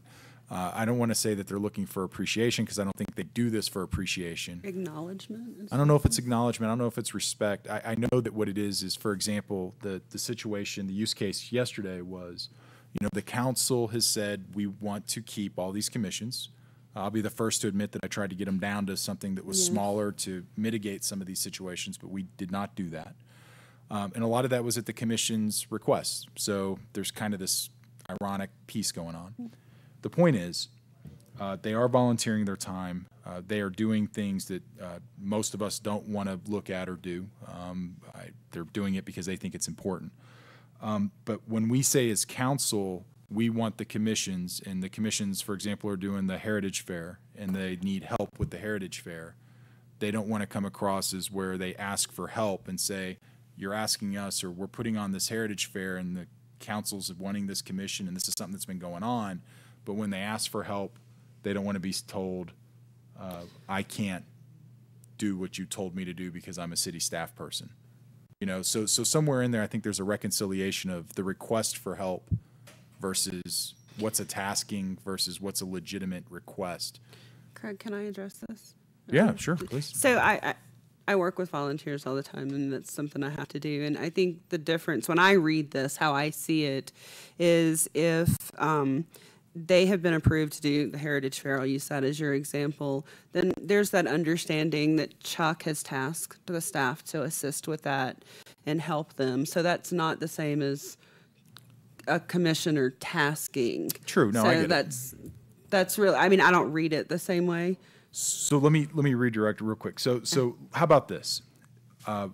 I don't want to say that they're looking for appreciation, because I don't think they do this for appreciation. Acknowledgement? I don't know if it's acknowledgement. I don't know if it's respect. I know that what it is, for example, the situation, the use case yesterday was, the council has said we want to keep all these commissions. I'll be the first to admit that I tried to get them down to something that was smaller to mitigate some of these situations, but we did not do that. And a lot of that was at the commission's request. So there's kind of this ironic piece going on. The point is, They are volunteering their time. They are doing things that most of us don't want to look at or do. They're doing it because they think it's important. But when we say as council, we want the commissions, and the commissions, for example, are doing the Heritage Fair, and they need help with the Heritage Fair. They don't want to come across as where they ask for help and say, you're asking us, or we're putting on this Heritage Fair, and the council's wanting this commission, and this is something that's been going on. But when they ask for help, they don't want to be told, I can't do what you told me to do because I'm a city staff person. You know, so somewhere in there, I think there's a reconciliation of the request for help versus what's a tasking versus what's a legitimate request. Craig, can I address this? Yeah, sure, please. So I work with volunteers all the time, and that's something I have to do. And I think the difference when I read this, how I see it, is if they have been approved to do the Heritage Fair, I'll use that as your example, then there's that understanding that Chuck has tasked the staff to assist with that and help them. So that's not the same as a commissioner tasking. True, no, so I get that's really, I mean, I don't read it the same way. So let me redirect real quick. So how about this? Our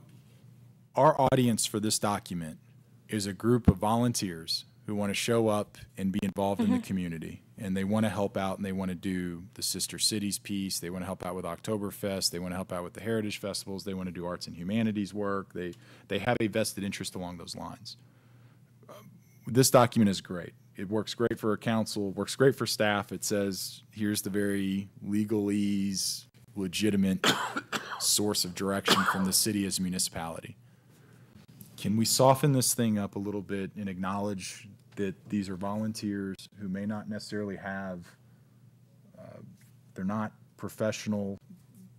audience for this document is a group of volunteers who want to show up and be involved in the community, and they want to help out, and they want to do the Sister Cities piece. They want to help out with Oktoberfest. They want to help out with the Heritage Festivals. They want to do arts and humanities work. They have a vested interest along those lines. This document is great. It works great for a council, works great for staff. It says, here's the very legalese, legitimate source of direction from the city as a municipality. Can we soften this thing up a little bit and acknowledge that these are volunteers who may not necessarily have, they're not professional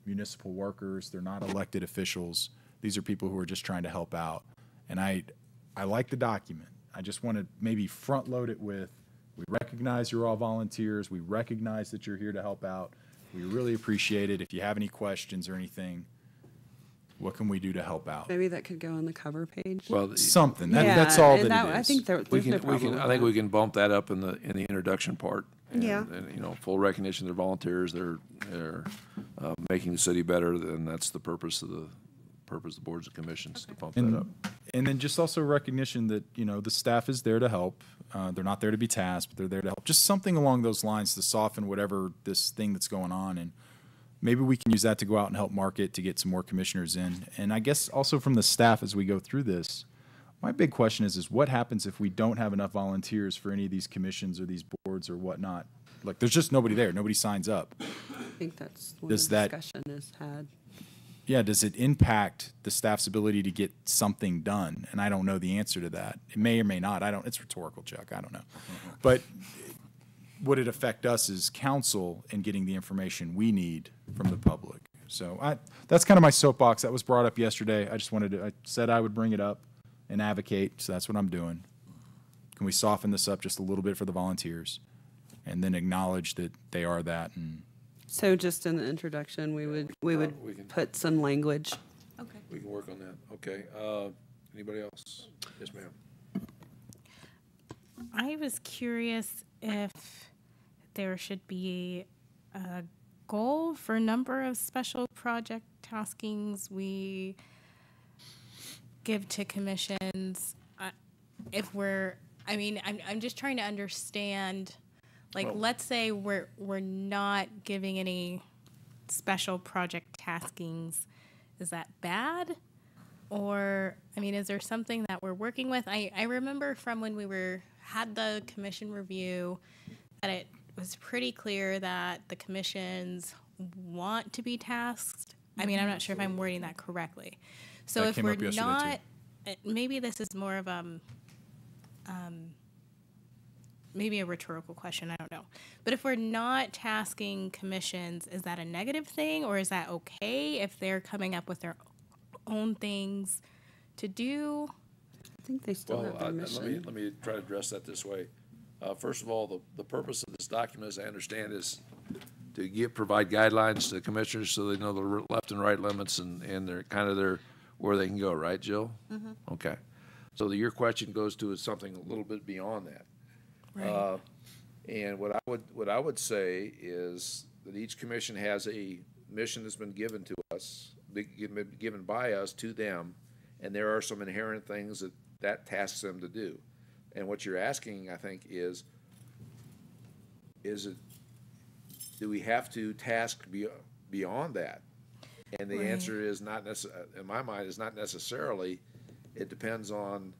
municipal workers, they're not elected officials. These are people who are just trying to help out. And I like the document. I just want to maybe front load it with, we recognize you're all volunteers. We recognize that you're here to help out. We really appreciate it. If you have any questions or anything, what can we do to help out? Maybe that could go on the cover page. Well, something. That's all that it is. I think there's no problem. I think we can bump that up in the introduction part. And, Yeah. And, you know, full recognition they're volunteers. They're making the city better, and that's the purpose of the boards and commissions, to bump that up. And then just also recognition that, you know, the staff is there to help. They're not there to be tasked, but they're there to help. Just something along those lines to soften whatever this thing that's going on. And maybe we can use that to go out and help market to get some more commissioners in. And I guess also from the staff as we go through this, my big question is what happens if we don't have enough volunteers for any of these commissions or these boards or whatnot? Like, there's just nobody there. Nobody signs up. I think that's when Does the that- discussion is had. Yeah, does it impact the staff's ability to get something done? And I don't know the answer to that. It may or may not. It's rhetorical, Chuck. I don't know. But would it affect us as council in getting the information we need from the public? So that's kind of my soapbox. That was brought up yesterday. I said I would bring it up and advocate, so that's what I'm doing. Can we soften this up just a little bit for the volunteers and then acknowledge that they are that? And So just in the introduction, we would put some language. Okay. We can work on that. Okay. Anybody else? Yes, ma'am. I was curious if there should be a goal for number of special project taskings we give to commissions. I'm just trying to understand. Like, let's say we're not giving any special project taskings. Is that bad? Or, is there something that we're working with? I remember from when we had the commission review that it was pretty clear that the commissions want to be tasked. I'm not sure if I'm wording that correctly. So That if came we're up yesterday, not, maybe this is more of maybe a rhetorical question, I don't know. But if we're not tasking commissions, is that a negative thing, or is that okay if they're coming up with their own things to do? I think they still have their mission. Let me try to address that this way. First of all, the purpose of this document, as I understand, is to provide guidelines to commissioners so they know the left and right limits and they're where they can go, right, Jill? Mm-hmm. Okay. So your question goes to something a little bit beyond that. Right. And what I would say is that each commission has a mission that's been given to us, given by us to them, and there are some inherent things that tasks them to do. And what you're asking, I think, is it, do we have to task beyond that? And the answer is not in my mind, is not necessarily. It depends on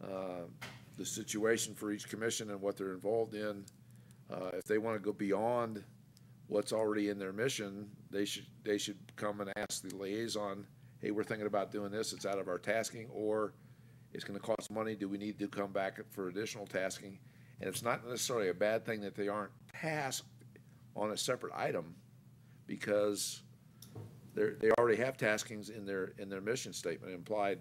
the situation for each commission and what they're involved in. If they want to go beyond what's already in their mission, they should come and ask the liaison, hey, we're thinking about doing this, it's out of our tasking, or it's going to cost money, do we need to come back for additional tasking? And it's not necessarily a bad thing that they aren't tasked on a separate item, because they already have taskings in their mission statement, implied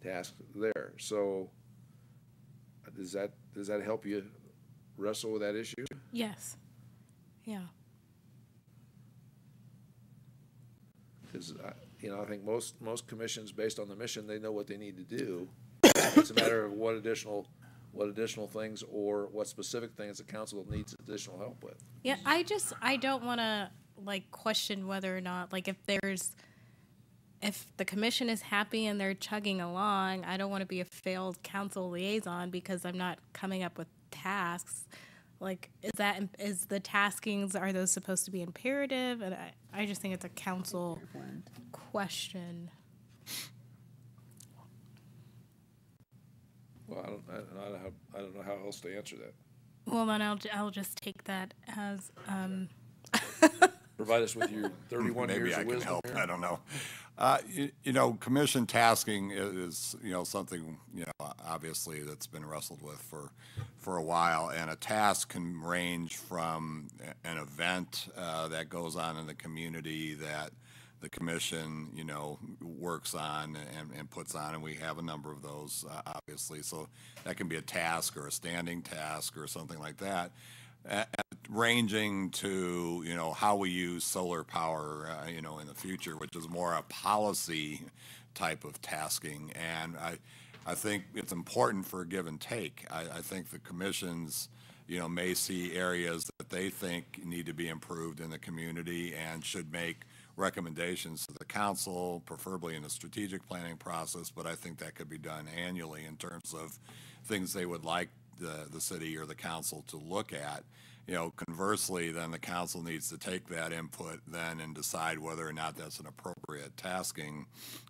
task there. So does that help you wrestle with that issue? Yes. Yeah. Because I think most commissions, based on the mission, they know what they need to do. It's a matter of what additional things or what specific things the council needs additional help with. Yeah, I don't want to question whether or not if the commission is happy and they're chugging along, I don't want to be a failed council liaison because I'm not coming up with tasks. Is the taskings, are those supposed to be imperative? And I just think it's a council question. Well, I don't know how else to answer that. Well, then I'll just take that as. Provide us with your 31 Maybe years I of can wisdom help. here. I don't know. Commission tasking is something obviously that's been wrestled with for a while, and a task can range from an event that goes on in the community that the commission works on and puts on, and we have a number of those obviously. So that can be a task or a standing task or something like that. Ranging to how we use solar power in the future, which is more a policy type of tasking. And I think it's important for a give and take. I think the commissions may see areas that they think need to be improved in the community and should make recommendations to the council, preferably in a strategic planning process, but I think that could be done annually in terms of things they would like the city or the council to look at. Conversely, then the council needs to take that input then and decide whether or not that's an appropriate tasking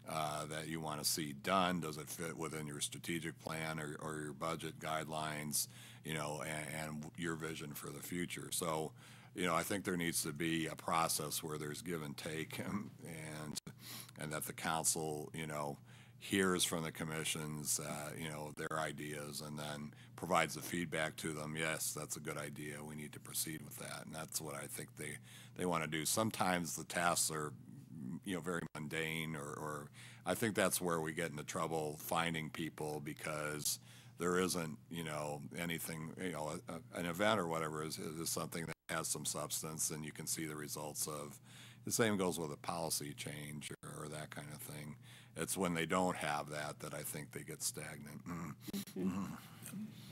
that you want to see done. Does it fit within your strategic plan or your budget guidelines, and your vision for the future? So, I think there needs to be a process where there's give and take, and that the council, hears from the commissions, their ideas, and then provides the feedback to them. Yes, that's a good idea. We need to proceed with that, and that's what I think they want to do. Sometimes the tasks are, very mundane, or I think that's where we get into trouble finding people, because there isn't, anything, an event or whatever is something that has some substance, and you can see the results of. The same goes with a policy change or that kind of thing. It's when they don't have that I think they get stagnant.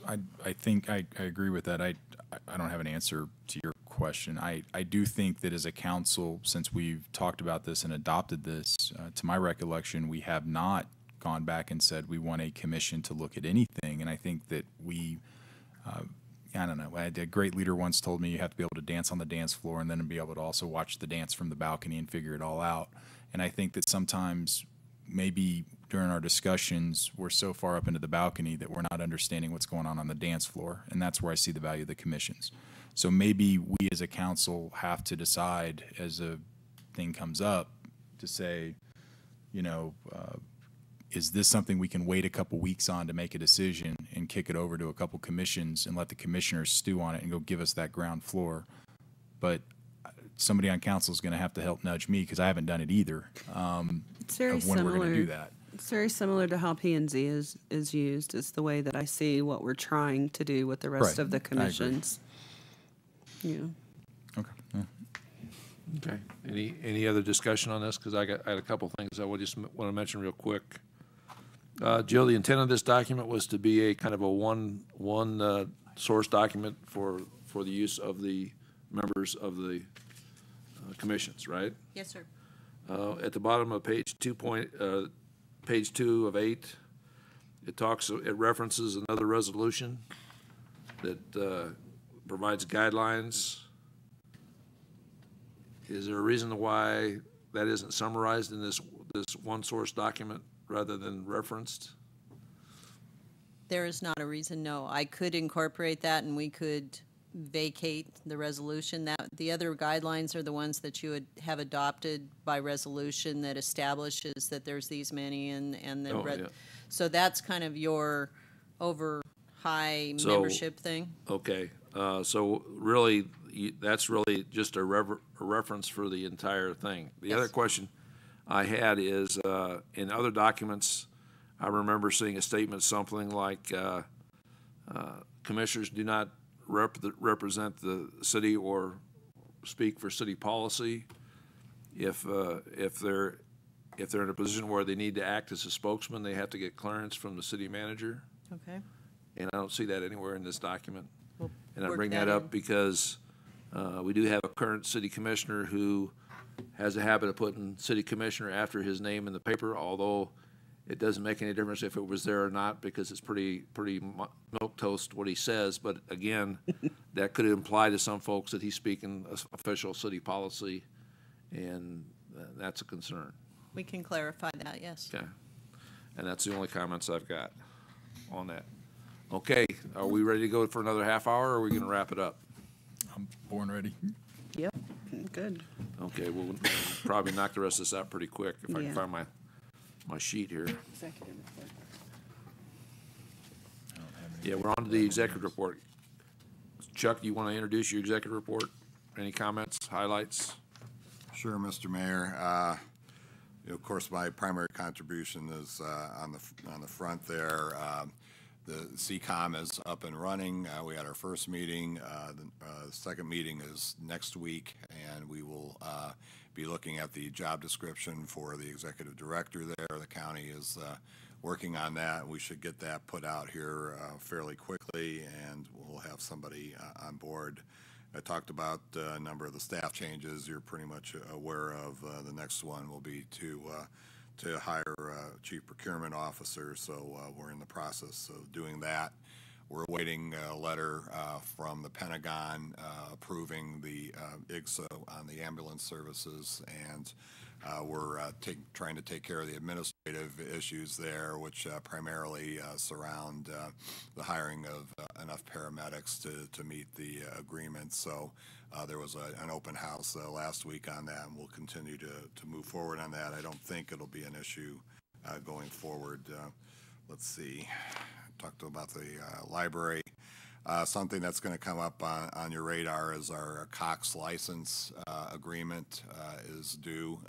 I think I agree with that. I don't have an answer to your question. I do think that as a council, since we've talked about this and adopted this, to my recollection, we have not gone back and said we want a commission to look at anything. And I think that I don't know. A great leader once told me you have to be able to dance on the dance floor and then be able to also watch the dance from the balcony and figure it all out. And I think that sometimes maybe during our discussions, we're so far up into the balcony that we're not understanding what's going on the dance floor. And that's where I see the value of the commissions. So maybe we as a council have to decide as a thing comes up to say, is this something we can wait a couple weeks on to make a decision and kick it over to a couple commissions and let the commissioners stew on it and go give us that ground floor? But somebody on council is going to have to help nudge me because I haven't done it either. It's very of when similar. we're going to do that. It's very similar to how P&Z is used. It's the way that I see what we're trying to do with the rest of the commissions. Yeah. Okay. Yeah. Okay. Any other discussion on this? Because I had a couple things I would just want to mention real quick. Jill, the intent of this document was to be a kind of a one source document for the use of the members of the commissions, right? Yes, sir. At the bottom of page 2 of 8, it references another resolution that provides guidelines. Is there a reason why that isn't summarized in this one source document rather than referenced? There is not a reason, no. I could incorporate that and we could vacate the resolution. That the other guidelines are the ones that you would have adopted by resolution that establishes that there's these many and the yeah. So that's kind of your over high membership thing. Okay, so really, that's really just a reference for the entire thing. The other question I had is, in other documents, I remember seeing a statement, something like, commissioners do not represent the city or speak for city policy. If they're in a position where they need to act as a spokesman, they have to get clearance from the city manager. Okay. And I don't see that anywhere in this document. We'll and I work bring that up because we do have a current city commissioner who has a habit of putting city commissioner after his name in the paper, although it doesn't make any difference if it was there or not, because it's pretty milquetoast what he says. But again, that could imply to some folks that he's speaking official city policy, and that's a concern. We can clarify that, yes. Okay. And that's the only comments I've got on that. Okay, are we ready to go for another half hour, or are we going to wrap it up? I'm born ready. Yep, good. Okay, we'll probably knock the rest of this out pretty quick if I can find my sheet here. Executive report. Yeah, we're on to the executive report. Chuck, you want to introduce your executive report? Any comments, highlights? Sure, Mr. Mayor. Of course, my primary contribution is on the front there. The CCOM is up and running. We had our first meeting. The second meeting is next week, and we will be looking at the job description for the executive director there. The county is working on that. We should get that put out here fairly quickly, and we'll have somebody on board. I talked about a number of the staff changes you're pretty much aware of. The next one will be to hire a chief procurement officer, so we're in the process of doing that. We're awaiting a letter from the Pentagon approving the IGSO on the ambulance services, and we're trying to take care of the administrative issues there, which primarily surround the hiring of enough paramedics to meet the agreement. So there was an open house last week on that, and we'll continue to move forward on that. I don't think it'll be an issue going forward. Let's see. Talked about the library. Something that's going to come up on your radar is our Cox license agreement is due,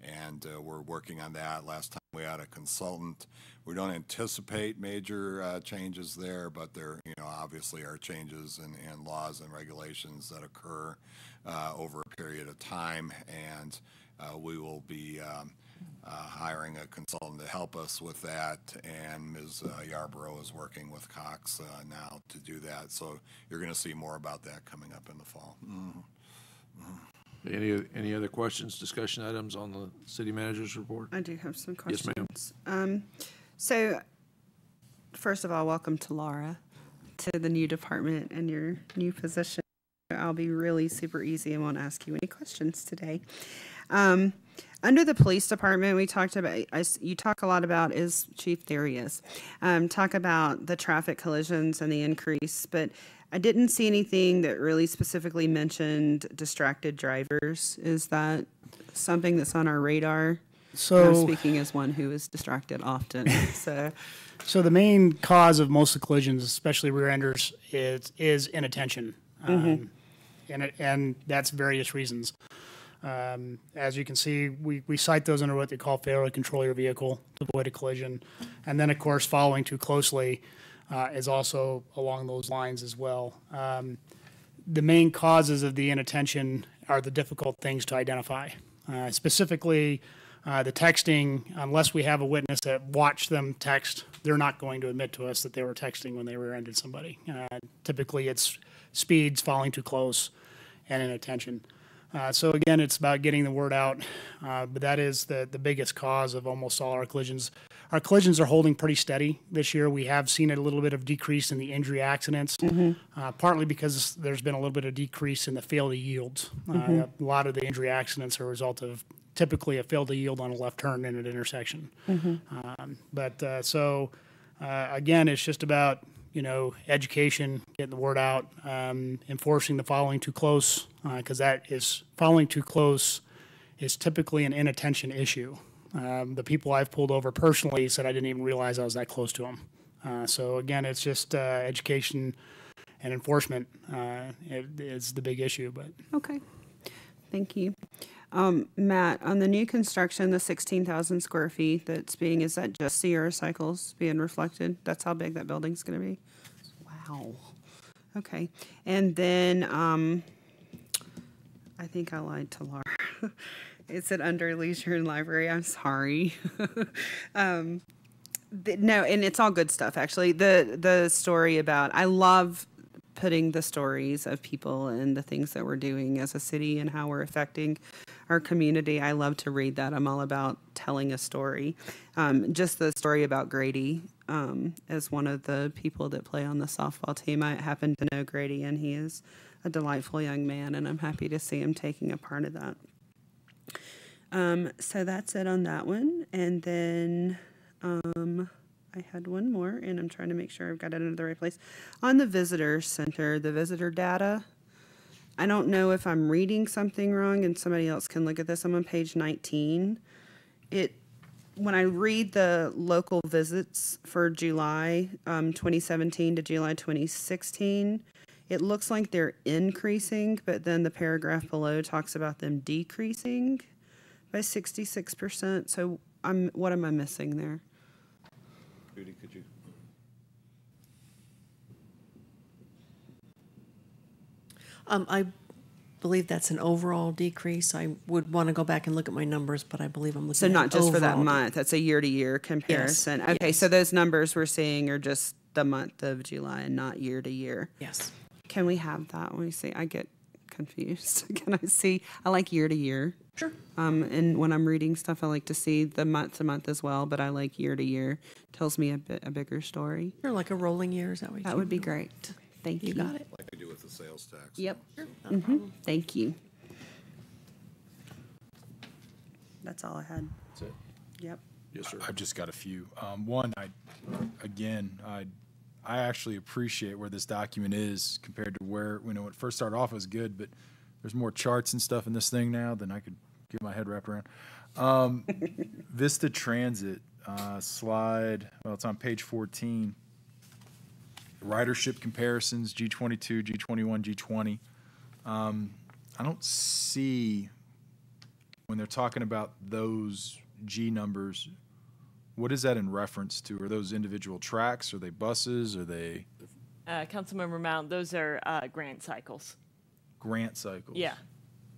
and we're working on that. Last time we had a consultant. We don't anticipate major changes there, but there, obviously are changes in laws and regulations that occur over a period of time, and we will be hiring a consultant to help us with that, and Ms. Yarborough is working with Cox now to do that. So you're going to see more about that coming up in the fall. Any other questions, discussion items on the city manager's report? I do have some questions. Yes, ma'am. So, first of all, welcome to Laura, to the new department and your new position. I'll be really super easy and won't ask you any questions today. Under the police department, we talked about, you talk a lot about, is Chief, there he is, talk about the traffic collisions and the increase, but I didn't see anything that really specifically mentioned distracted drivers. Is that something that's on our radar? So, I'm speaking as one who is distracted often. So the main cause of most of the collisions, especially rear enders, is inattention, and that's various reasons. As you can see, we cite those under what they call failure to control your vehicle to avoid a collision, and then of course following too closely is also along those lines as well. The main causes of the inattention are the difficult things to identify. Specifically, The texting, unless we have a witness that watched them text, they're not going to admit to us that they were texting when they rear-ended somebody. Typically, it's speeds, falling too close, and inattention. So again, it's about getting the word out, but that is the biggest cause of almost all our collisions. Our collisions are holding pretty steady this year. We have seen a little bit of decrease in the injury accidents, partly because there's been a little bit of decrease in the failure yields. A lot of the injury accidents are a result of typically a failed to yield on a left turn in an intersection. Again, it's just about, education, getting the word out, enforcing the following too close, because following too close is typically an inattention issue. The people I've pulled over personally said I didn't even realize I was that close to them. So again, it's just education and enforcement is the big issue. But okay, thank you. Matt, on the new construction, the 16,000 square feet is that just Sierra Cycles being reflected? That's how big that building's going to be? Wow. Okay. And then I think I lied to Laura. It said under leisure and library. I'm sorry. No, and it's all good stuff, actually. The story about, I love putting the stories of people and the things that we're doing as a city and how we're affecting our community. I love to read that. I'm all about telling a story. Just the story about Grady, as one of the people that play on the softball team. I happen to know Grady, and he is a delightful young man, and I'm happy to see him taking a part of that. So that's it on that one. And then I had one more, and I'm trying to make sure I've got it in the right place. On the visitor center, the visitor data, I don't know if I'm reading something wrong, and somebody else can look at this. I'm on page 19. When I read the local visits for July 2017 to July 2016, it looks like they're increasing, but then the paragraph below talks about them decreasing by 66%. So what am I missing there? Judy, could you? I believe that's an overall decrease. I would want to go back and look at my numbers, but I believe I'm looking So at not just for that overall. month, that's a year-to-year comparison. Yes, Okay, yes. so those numbers we're seeing are just the month of July and not year-to-year. Yes. Can we have that when we see, I get confused. Can I see, I like year-to-year. Sure. And when I'm reading stuff, I like to see the month-to-month as well, but I like year-to-year. Tells me a bigger story. Or like a rolling year, is that what you That would be great. Thank you. You got it. Like they do with the sales tax. Yep. Sure, not a problem. Thank you. That's all I had. That's it. Yep. Yes, sir. I've just got a few. One, I actually appreciate where this document is compared to where, when it first started off, it was good, but there's more charts and stuff in this thing now than I could get my head wrapped around. Vista Transit slide, well, it's on page 14. Ridership comparisons, G22, G21, G20. I don't see, when they're talking about those G numbers, what is that in reference to? Are those individual tracks? Are they buses? Are they Councilmember Mount, those are grant cycles. grant cycles? Yeah.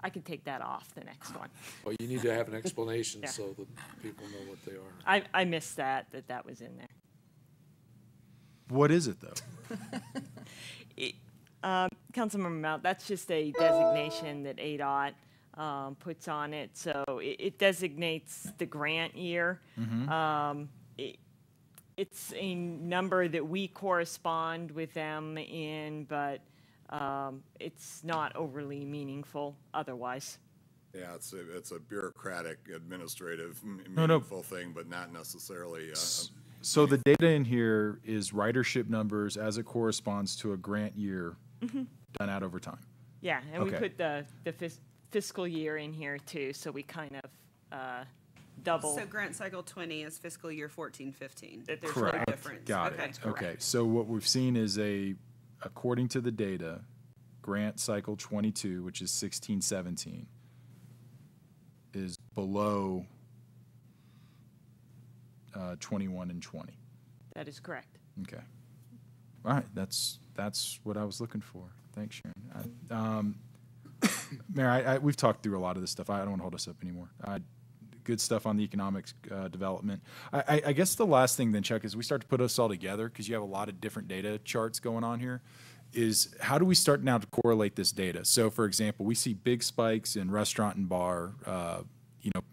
I can take that off the next one. Well, you need to have an explanation Yeah. so that people know what they are. I missed that was in there. What is it, though? Councilmember Mount, that's just a designation that ADOT puts on it. So it designates the grant year. It's a number that we correspond with them in, but it's not overly meaningful otherwise. Yeah, it's a bureaucratic, administrative, No. meaningful thing, but not necessarily. So the data in here is ridership numbers as it corresponds to a grant year done out over time. Yeah, and we Okay. put the fiscal year in here too, so we kind of double. So grant cycle 20 is fiscal year 14-15. That there's Correct. no difference. Got Okay. it. Okay. So what we've seen is according to the data, grant cycle 22, which is 16-17, is below 21 and 20. That is correct. Okay. All right. That's what I was looking for. Thanks, Sharon. Mayor, we've talked through a lot of this stuff. I don't want to hold us up anymore. good stuff on the economic development. I guess the last thing then, Chuck, is we start to put us all together because you have a lot of different data charts going on here. Is how do we start now to correlate this data? So, for example, we see big spikes in restaurant and bar,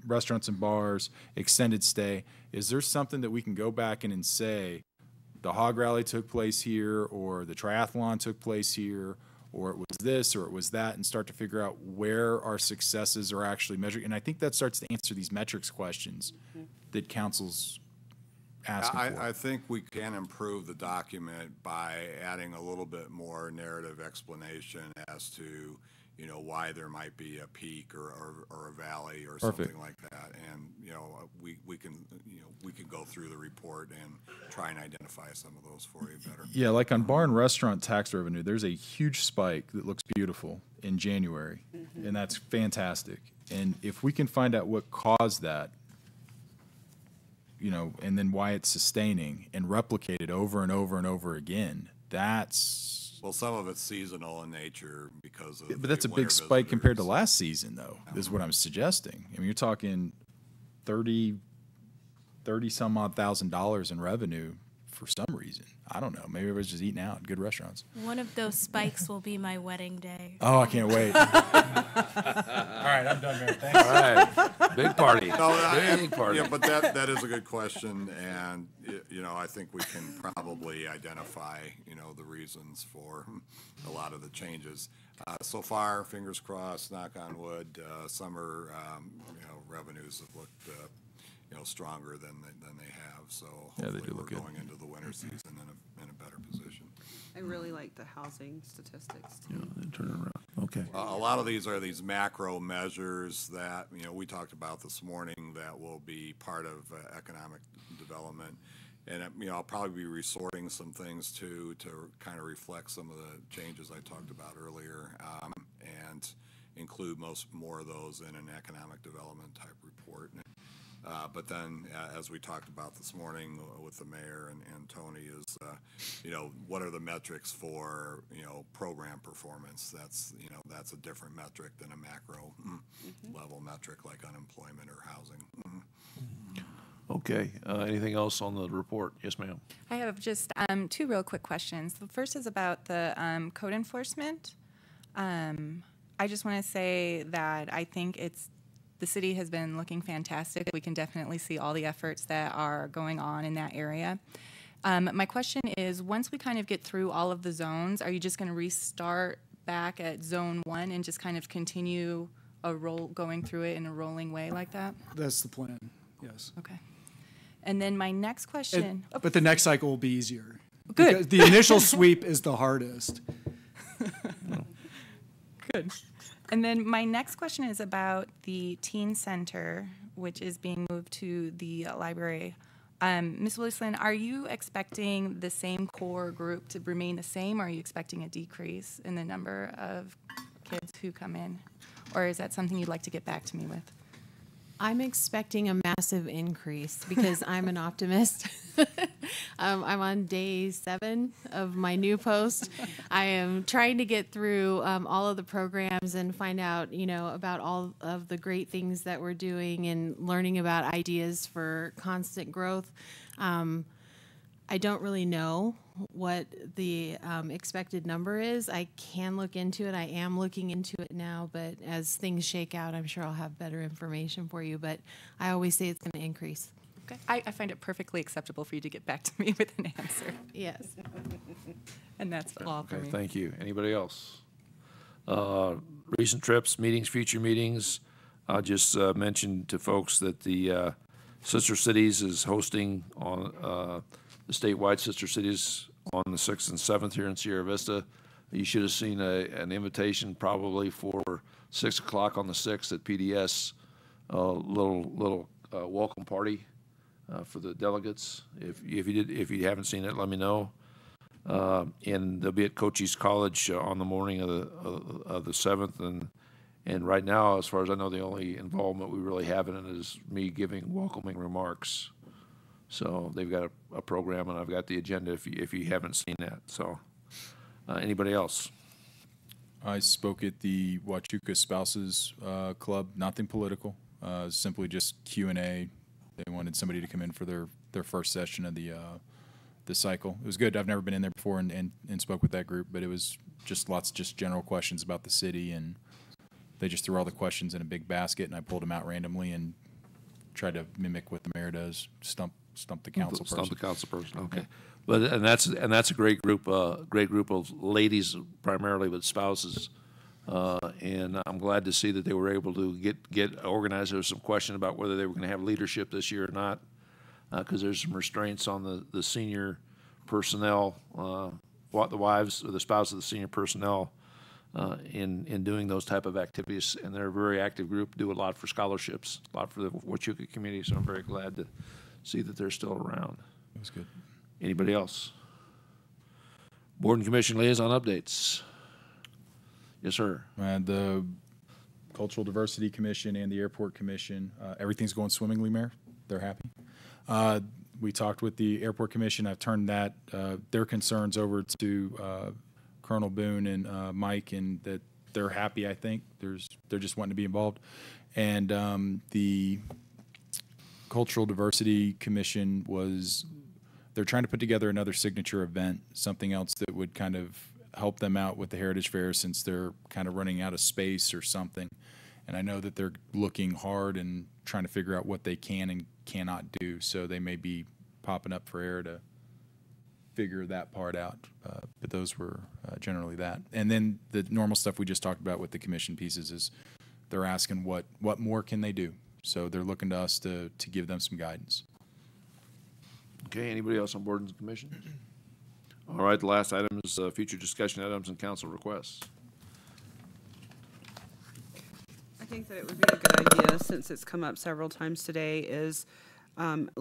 restaurants and bars, extended stay. Is there something that we can go back and say, the hog rally took place here, or the triathlon took place here, or it was this, or it was that, and start to figure out where our successes are actually measured? And I think that starts to answer these metrics questions that council's asking for. I think we can improve the document by adding a little bit more narrative explanation as to, why there might be a peak or a valley or something like that. And, we can go through the report and try and identify some of those for you better. Yeah, like on bar and restaurant tax revenue, there's a huge spike that looks beautiful in January, and that's fantastic. And if we can find out what caused that, and then why it's sustaining and replicated over and over and over again, that's... Well, some of it's seasonal in nature because of... But that's a big spike compared to last season, though, is what I'm suggesting. I mean, you're talking 30 some odd $1,000 in revenue for some reason. I don't know. Maybe everybody's just eating out at good restaurants. One of those spikes will be my wedding day. Oh, I can't wait. All right, I'm done, Mayor. Thanks. All right. Big party. Big party. Yeah, but that is a good question, and, I think we can probably identify, the reasons for a lot of the changes. So far, fingers crossed, knock on wood, summer, revenues have looked, stronger than they have. So hopefully we're going into the winter season in a better position. I really like the housing statistics too. Yeah, turn it around. Okay. A lot of these are these macro measures that, we talked about this morning that will be part of economic development. And, I'll probably be resorting some things to kind of reflect some of the changes I talked about earlier, and include more of those in an economic development type report. But then, as we talked about this morning with the mayor and Tony, is, what are the metrics for, program performance? That's a different metric than a macro level metric like unemployment or housing. Okay. Anything else on the report? Yes, ma'am. I have just two real quick questions. The first is about the code enforcement. I just want to say that I think the city has been looking fantastic. We can definitely see all the efforts that are going on in that area. My question is, once we kind of get through all of the zones, are you just going to restart back at zone 1 and just kind of continue going through it in a rolling way like that? That's the plan, yes. Okay. And then my next question... But the next cycle will be easier. Good. Because the initial sweep is the hardest. Good. And then my next question is about the teen center, which is being moved to the library. Ms. Wilson, are you expecting the same core group to remain the same, or are you expecting a decrease in the number of kids who come in? Or is that something you'd like to get back to me with? I'm expecting a massive increase because I'm an optimist. I'm on day 7 of my new post. I am trying to get through all of the programs and find out, about all of the great things that we're doing and learning about ideas for constant growth. I don't really know what the expected number is. I can look into it. I am looking into it now, but as things shake out, I'm sure I'll have better information for you. But I always say it's going to increase. Okay. I find it perfectly acceptable for you to get back to me with an answer. Yes. And that's all for me. Thank you. Anybody else? Recent trips, meetings, future meetings. I'll just mention to folks that the Sister Cities is hosting on the statewide Sister Cities on the 6th and 7th here in Sierra Vista. You should have seen an invitation probably for 6 o'clock on the 6th at PDS, little welcome party for the delegates. If you haven't seen it, let me know. And they'll be at Cochise College on the morning of the 7th, and right now, as far as I know, the only involvement we really have in it is me giving welcoming remarks. So they've got a program, and I've got the agenda if you haven't seen that. So anybody else? I spoke at the Huachuca Spouses Club, nothing political. simply just Q&A. They wanted somebody to come in for their first session of the cycle. It was good. I've never been in there before and spoke with that group, but it was just lots of just general questions about the city, and they just threw all the questions in a big basket, and I pulled them out randomly and tried to mimic what the mayor does, stump the council person. Stump the council person, okay. Yeah. But and that's a great group of ladies primarily with spouses, and I'm glad to see that they were able to get organized. There was some question about whether they were going to have leadership this year or not, because there's some restraints on the senior personnel, the wives or the spouse of the senior personnel, in doing those type of activities. And they're a very active group, do a lot for scholarships, a lot for the Huachuca community. So I'm very glad to see that they're still around. That was good. Anybody else? Board and commission liaison updates. Yes, sir. The Cultural Diversity Commission and the Airport Commission, everything's going swimmingly, Mayor. They're happy. We talked with the Airport Commission. I've turned their concerns over to Colonel Boone and Mike, and that they're happy. I think they're just wanting to be involved. And the Cultural Diversity Commission they're trying to put together another signature event, something else that would kind of help them out with the Heritage Fair, since they're kind of running out of space or something. And I know that they're looking hard and trying to figure out what they can and cannot do. So they may be popping up for air to figure that part out. But those were generally that. And then the normal stuff we just talked about with the commission pieces is they're asking what more can they do. So they're looking to us to give them some guidance. Okay, anybody else on board and commission? All right, the last item is future discussion items and council requests. I think that it would be a good idea, since it's come up several times today, is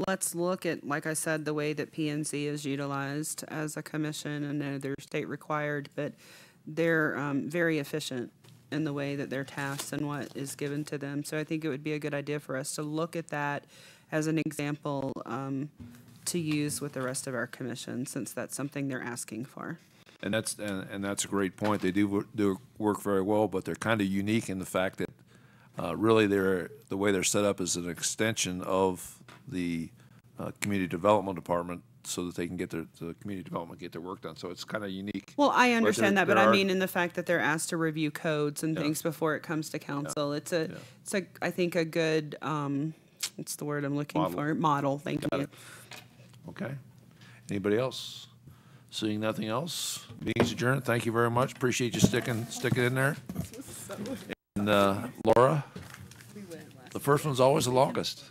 let's look at, like I said, the way that PNC is utilized as a commission. I know they're state required, but they're very efficient in the way that they're tasked and what is given to them. So I think it would be a good idea for us to look at that as an example to use with the rest of our commission, since that's something they're asking for. And that's a great point. They do work very well, but they're kind of unique in the fact that really the way they're set up is an extension of the community development department, so that they can get the community development get their work done. So it's kind of unique. Well, I understand that, but I mean in the fact that they're asked to review codes and things before it comes to council. Yeah. It's I think a good what's the word I'm looking for? Model. Thank you. Okay. Anybody else? Seeing nothing else, meeting's adjourned. Thank you very much. Appreciate you sticking in there. And Laura, the first one's always the longest.